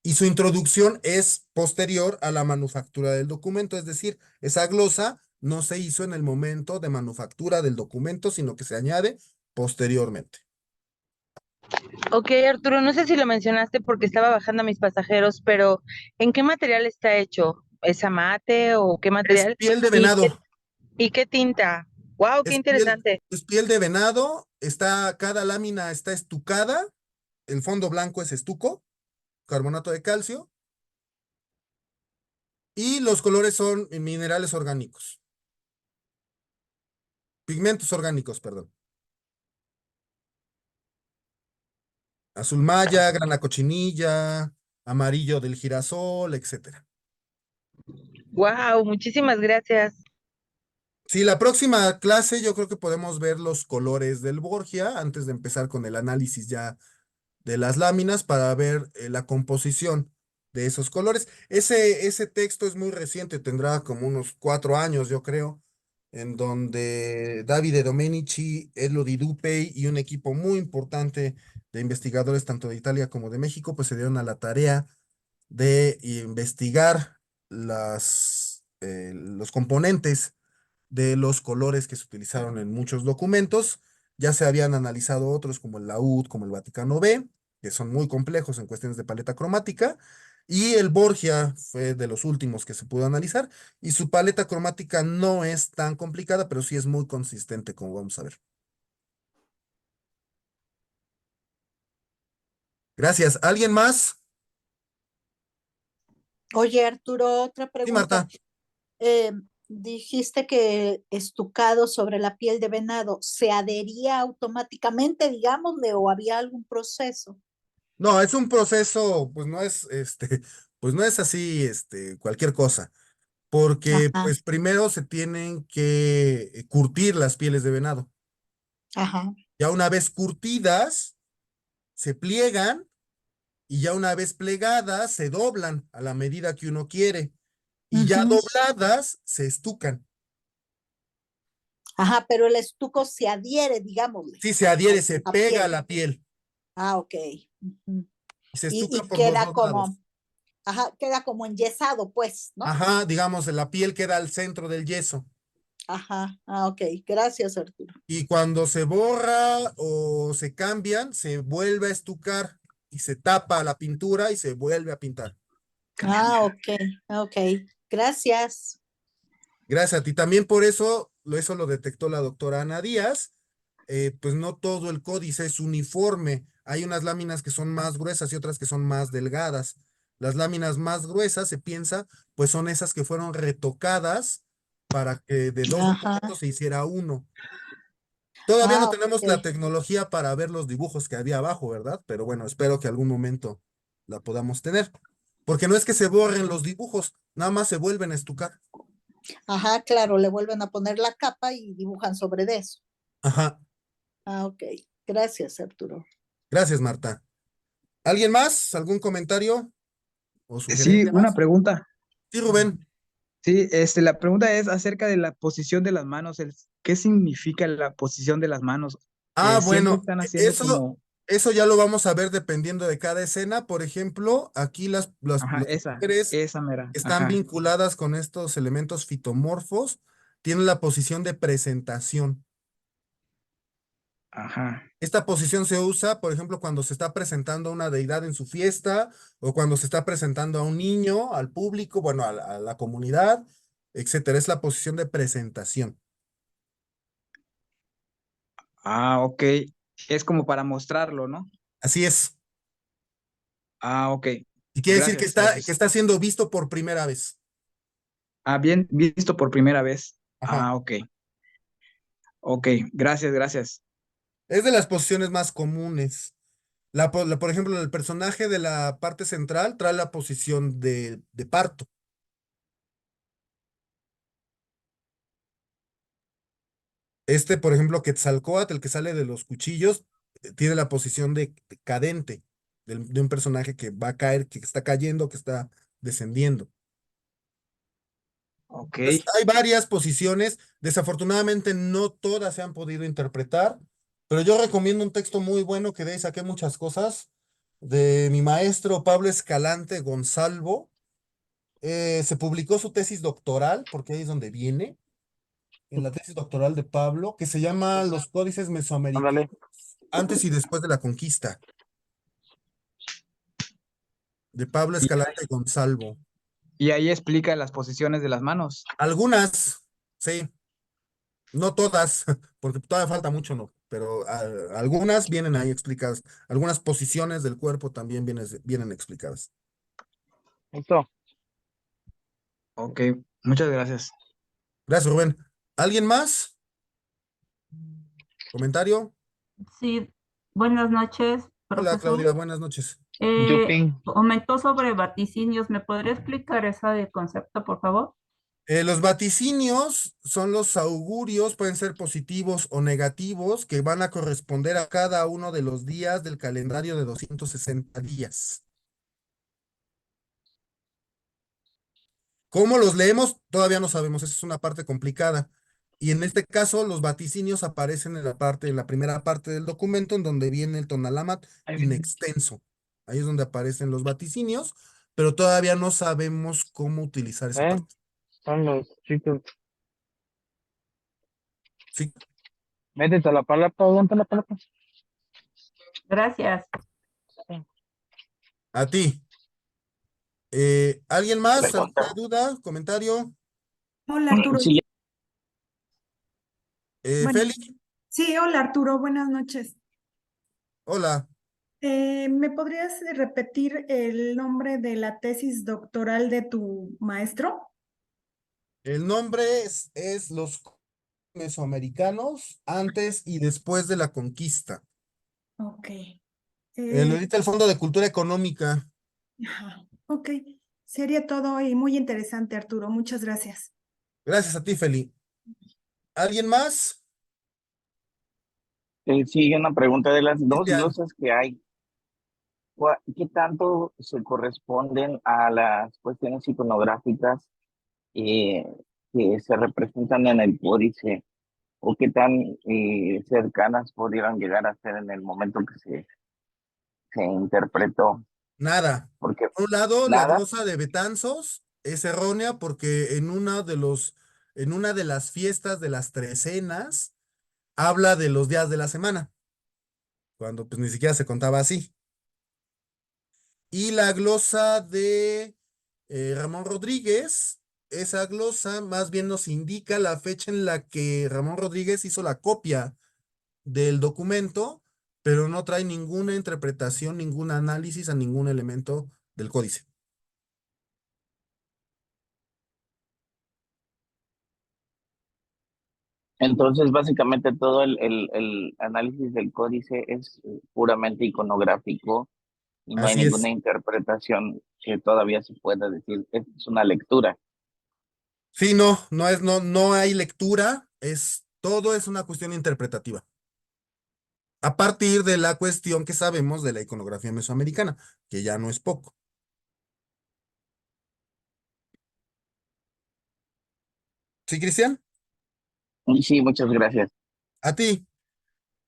Y su introducción es posterior a la manufactura del documento, es decir, esa glosa no se hizo en el momento de manufactura del documento, sino que se añade posteriormente. Ok, Arturo, no sé si lo mencionaste porque estaba bajando a mis pasajeros, pero ¿en qué material está hecho? ¿Es amate o qué Es material? piel de Y venado. ¿Y qué tinta? ¡Wow, qué interesante! Es piel de venado, cada lámina está estucada, el fondo blanco es estuco, carbonato de calcio, y los colores son minerales orgánicos. Pigmentos orgánicos, perdón. Azul maya, grana cochinilla, amarillo del girasol, etcétera. ¡Wow! Muchísimas gracias. Sí, la próxima clase yo creo que podemos ver los colores del Borgia antes de empezar con el análisis ya de las láminas para ver la composición de esos colores. Ese texto es muy reciente, tendrá como unos 4 años, yo creo, en donde Davide Domenici, Elodie Dupey y un equipo muy importante de investigadores tanto de Italia como de México, pues se dieron a la tarea de investigar los componentes de los colores que se utilizaron en muchos documentos. Ya se habían analizado otros como el Laúd, como el Vaticano B, que son muy complejos en cuestiones de paleta cromática, y el Borgia fue de los últimos que se pudo analizar, y su paleta cromática no es tan complicada, pero sí es muy consistente, como vamos a ver. Gracias. ¿Alguien más? Oye, Arturo, otra Sí, pregunta. Marta. Eh, dijiste que estucado sobre la piel de venado se adhería automáticamente, digámosle, o había algún proceso. No, es un proceso, pues no es, pues no es así, cualquier cosa, porque Ajá, pues primero se tienen que curtir las pieles de venado. ajá. Ya una vez curtidas, se pliegan y ya una vez plegadas, se doblan a la medida que uno quiere. Y ya Ujú. dobladas, se estucan. Ajá, pero el estuco se adhiere, digámosle, Sí, se a adhiere, se la pega a piel. la piel Ah, ok. Ujú. y se Y, estuca y por los queda dos lados. como, ajá, queda como enyesado, pues, ¿no? Ajá, digamos, la piel queda al centro del yeso. Ajá, ah, ok. Gracias, Arturo. Y cuando se borra o se cambian, se vuelve a estucar y se tapa la pintura y se vuelve a pintar. Ah, ok, ok. Gracias. Gracias a ti. También por eso lo detectó la doctora Ana Díaz. Pues no todo el códice es uniforme. Hay unas láminas que son más gruesas y otras que son más delgadas. Las láminas más gruesas, se piensa, pues son esas que fueron retocadas para que de dos Ajá. documentos se hiciera uno. Todavía no Ah, tenemos la ok. tecnología para ver los dibujos que había abajo, ¿verdad? Pero bueno, espero que algún momento la podamos tener. Porque no es que se borren los dibujos, nada más se vuelven a estucar. Ajá, claro, le vuelven a poner la capa y dibujan sobre de eso. Ajá. Ah, ok. Gracias, Arturo. Gracias, Marta. ¿Alguien más? ¿Algún comentario o Sí, sugerencia una más? pregunta. Sí, Rubén. Sí, la pregunta es acerca de la posición de las manos. ¿Qué significa la posición de las manos? Siempre Bueno, están haciendo como, eso ya lo vamos a ver dependiendo de cada escena. Por ejemplo, aquí ajá, las mujeres esa mera, que están ajá, vinculadas con estos elementos fitomorfos tienen la posición de presentación. ajá, Esta posición se usa, por ejemplo, cuando se está presentando a una deidad en su fiesta o cuando se está presentando a un niño, al público, bueno, a la comunidad, etcétera. Es la posición de presentación. ok. Es como para mostrarlo, ¿no? Así es. Ok. Y quiere decir Gracias, que gracias. está siendo visto por primera vez. Bien visto por primera vez. Ajá. Ok. Ok, gracias, gracias. Es de las posiciones más comunes. Por ejemplo, el personaje de la parte central trae la posición de parto. Por ejemplo, Quetzalcóatl, el que sale de los cuchillos, tiene la posición de cadente, de un personaje que va a caer, que está cayendo, que está descendiendo. Ok. Pues, hay varias posiciones, desafortunadamente no todas se han podido interpretar, pero yo recomiendo un texto muy bueno que de ahí saqué muchas cosas, de mi maestro Pablo Escalante Gonzalvo. Se publicó su tesis doctoral, porque ahí es donde viene, en la tesis doctoral de Pablo, que se llama Los Códices Mesoamericanos Ándale. antes y después de la conquista, de Pablo Y, Escalante Gonzalvo. y ahí explica las posiciones de las manos. Algunas, sí. No todas, porque todavía falta mucho, ¿no? Pero algunas vienen ahí explicadas. Algunas posiciones del cuerpo también vienen explicadas. Listo. Ok, muchas gracias. Gracias, Rubén. ¿Alguien más? ¿Comentario? Sí, buenas noches, Hola, profesor. Claudia, buenas noches. Yuping. Comentó sobre vaticinios. ¿Me podría explicar ese concepto, por favor? Los vaticinios son los augurios, pueden ser positivos o negativos, que van a corresponder a cada uno de los días del calendario de 260 días. ¿Cómo los leemos? Todavía no sabemos, esa es una parte complicada. Y en este caso, los vaticinios aparecen en la primera parte del documento, en donde viene el tonalamat in extenso. Ahí es donde aparecen los vaticinios, pero todavía no sabemos cómo utilizar esa parte. Son los chicos. Sí, Métete a la palabra, aguanta la palabra. Gracias. a ti. ¿Alguien más? Pregunta. ¿Alguna duda? ¿Comentario? Hola Arturo. Sí, Bueno, Feli, sí, hola Arturo, buenas noches. hola. ¿Me podrías repetir el nombre de la tesis doctoral de tu maestro? El nombre es Los Mesoamericanos antes y después de la conquista. Ok. Lo edita el Fondo de Cultura Económica. Ajá, ok. Sería todo y muy interesante, Arturo. Muchas gracias. Gracias a ti, Feli. ¿Alguien más? sigue una pregunta de las dos Cristian. glosas que hay. ¿Qué tanto se corresponden a las cuestiones iconográficas eh, que se representan en el códice? ¿O qué tan cercanas pudieron llegar a ser en el momento que se interpretó? Nada. Porque Por un lado, la nada. glosa de Betanzos es errónea porque en una de las fiestas de las trecenas habla de los días de la semana, cuando pues ni siquiera se contaba así. Y la glosa de Ramón Rodríguez, esa glosa más bien nos indica la fecha en la que Ramón Rodríguez hizo la copia del documento, pero no trae ninguna interpretación, ningún análisis a ningún elemento del códice. Entonces, básicamente todo el análisis del códice es puramente iconográfico y no hay Así ninguna es. interpretación que todavía se pueda decir. Es una lectura. Sí, no hay lectura, todo es una cuestión interpretativa. A partir de la cuestión que sabemos de la iconografía mesoamericana, que ya no es poco. ¿Sí, Cristian? Y sí, muchas gracias. A ti.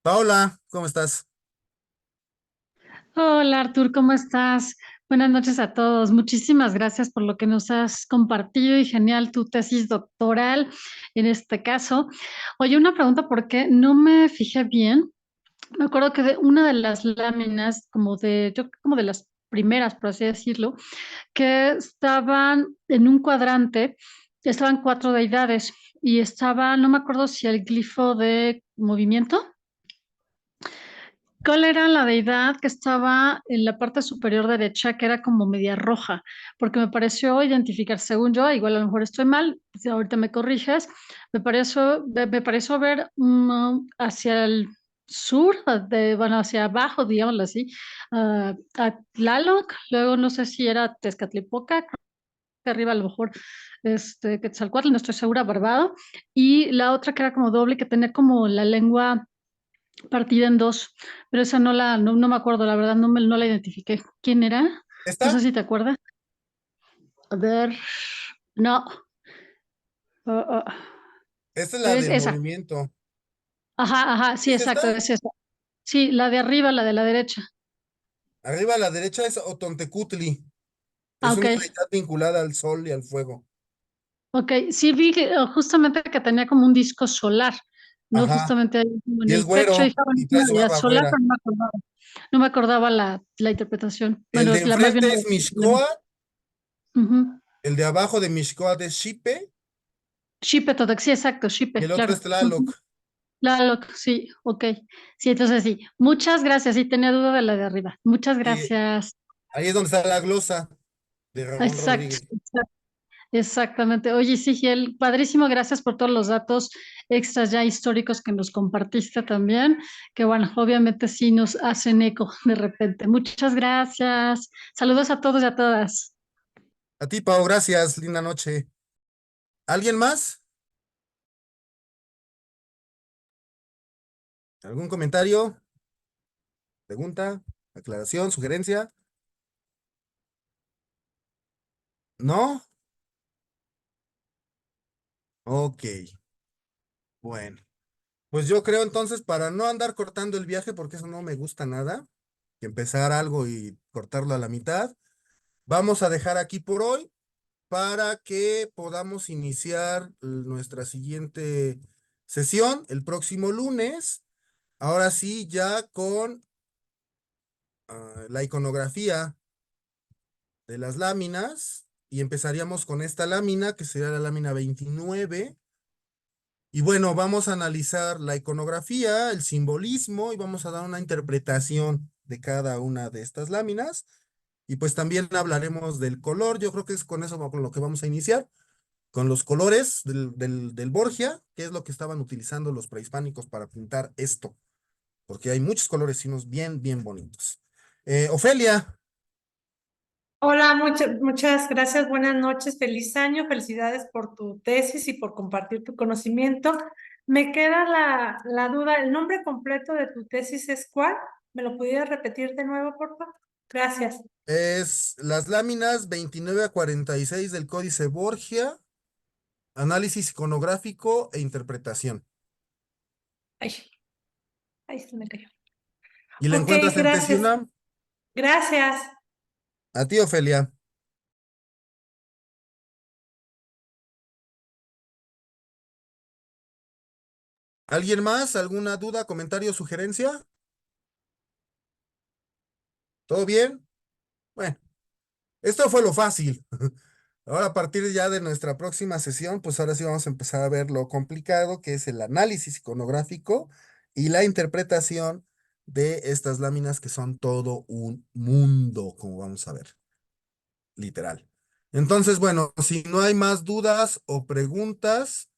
Paola, ¿cómo estás? Hola Artur, ¿cómo estás? Buenas noches a todos. Muchísimas gracias por lo que nos has compartido y genial tu tesis doctoral en este caso. Oye, una pregunta porque no me fijé bien. Me acuerdo que de una de las láminas, yo creo como de las primeras, por así decirlo, que estaban en un cuadrante, estaban 4 deidades y estaba, no me acuerdo si el glifo de movimiento. ¿Cuál era la deidad que estaba en la parte superior derecha, que era como media roja? Porque me pareció identificar, según yo, igual a lo mejor estoy mal, si ahorita me corriges, me pareció ver hacia el sur, bueno, hacia abajo, digámoslo así, a Tlaloc, luego no sé si era Tezcatlipoca, creo que arriba a lo mejor Quetzalcóatl, no estoy segura, Barbado, y la otra que era como doble, que tenía como la lengua partida en dos, pero esa no me acuerdo, la verdad, no la identifiqué. ¿Quién era? No sé ¿Esta? si te acuerdas. A ver, no. Ah, ah. Esta es la Es del esa. movimiento. Ajá, sí, ¿Es esta? exacto, es esa. Sí, la de arriba, la de la derecha. Arriba a la derecha es Otontecutli. Ah, Es ok, una deidad vinculada al sol y al fuego. ok. Sí vi que justamente que tenía como un disco solar, ¿no? Ajá. Justamente ahí como en Y es el pecho, güero dije, bueno, y es trae una su deidad barba solar, güera. pero no me acordaba la interpretación. El Bueno, de más bien enfrente es Mixcoa, Ujú. el de abajo de Mixcoa es Xipe Xipe-Totec, sí, exacto, Xipe, Y el otro claro. es Tlaloc. Tlaloc, sí, ok. Sí, entonces sí. Muchas gracias. Sí, tenía duda de la de arriba. Muchas Y gracias. ahí es donde está la glosa de Ramón Exacto, Rodríguez. exactamente. Oye, sí, Giel, padrísimo. Gracias por todos los datos extras ya históricos que nos compartiste también, que bueno, obviamente sí nos hacen eco de repente. Muchas gracias. Saludos a todos y a todas. A ti, Pau, gracias. Linda noche. ¿Alguien más? ¿Algún comentario? ¿Pregunta? ¿Aclaración? ¿Sugerencia? ¿No? Ok. Bueno. Pues yo creo entonces, para no andar cortando el viaje, porque eso no me gusta nada, que empezar algo y cortarlo a la mitad, vamos a dejar aquí por hoy para que podamos iniciar nuestra siguiente sesión el próximo lunes. Ahora sí, ya con la iconografía de las láminas, y empezaríamos con esta lámina, que sería la lámina 29. Y bueno, vamos a analizar la iconografía, el simbolismo, y vamos a dar una interpretación de cada una de estas láminas. Y pues también hablaremos del color. Yo creo que es con eso con lo que vamos a iniciar, con los colores del Borgia, que es lo que estaban utilizando los prehispánicos para pintar esto, porque hay muchos colores finos bien, bien bonitos. Ofelia. Hola, muchas gracias, buenas noches, feliz año, felicidades por tu tesis y por compartir tu conocimiento. Me queda la duda, ¿el nombre completo de tu tesis es cuál? ¿Me lo pudieras repetir de nuevo, por favor? Gracias. Es las láminas 29 a 46 del Códice Borgia, análisis iconográfico e interpretación. Ay, ahí se me cayó. ¿Y la Ok, encuentras en gracias. TESIUNAM? Gracias. A ti, Ofelia. ¿Alguien más? ¿Alguna duda, comentario, sugerencia? ¿Todo bien? Bueno, esto fue lo fácil. Ahora, a partir ya de nuestra próxima sesión, pues ahora sí vamos a empezar a ver lo complicado, que es el análisis iconográfico y la interpretación de estas láminas, que son todo un mundo, como vamos a ver. Literal. Entonces, bueno, si no hay más dudas o preguntas,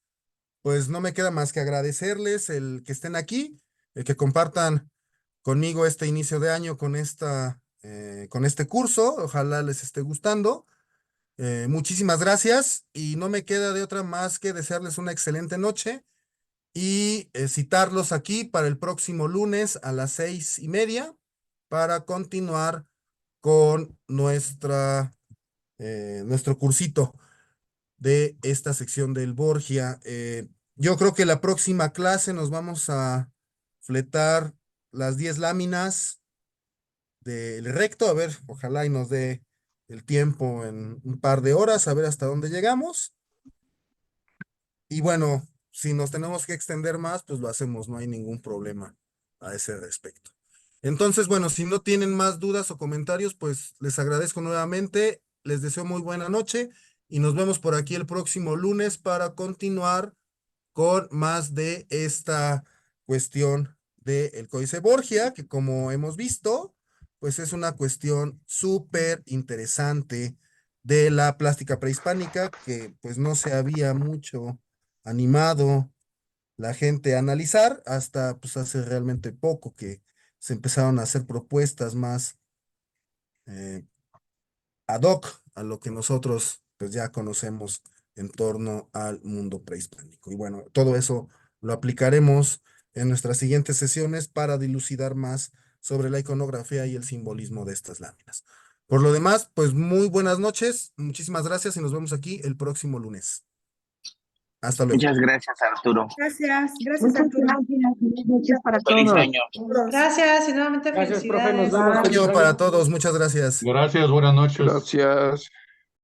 pues no me queda más que agradecerles el que estén aquí, el que compartan conmigo este inicio de año con este curso. Ojalá les esté gustando. Muchísimas gracias, y no me queda de otra más que desearles una excelente noche y citarlos aquí para el próximo lunes a las 6:30 para continuar con nuestro cursito de esta sección del Borgia. Yo creo que la próxima clase nos vamos a fletar las 10 láminas del recto. A ver, ojalá y nos dé el tiempo en un par de horas, a ver hasta dónde llegamos. Y bueno, si nos tenemos que extender más, pues lo hacemos, no hay ningún problema a ese respecto. Entonces, bueno, si no tienen más dudas o comentarios, pues les agradezco nuevamente, les deseo muy buena noche y nos vemos por aquí el próximo lunes para continuar con más de esta cuestión del Códice Borgia, que como hemos visto, pues es una cuestión súper interesante de la plástica prehispánica, que pues no se había mucho animado la gente a analizar hasta pues hace realmente poco que se empezaron a hacer propuestas más ad hoc a lo que nosotros pues ya conocemos en torno al mundo prehispánico. Y bueno, todo eso lo aplicaremos en nuestras siguientes sesiones para dilucidar más sobre la iconografía y el simbolismo de estas láminas. Por lo demás, pues muy buenas noches, muchísimas gracias y nos vemos aquí el próximo lunes. Hasta luego. Muchas gracias, Arturo. Gracias, gracias, Muchas Arturo. gracias. Buenas noches para Feliz todos. año. Gracias y nuevamente Gracias, profe, nos felicidades. vemos. Año para todos, muchas gracias. Gracias, buenas noches. Gracias.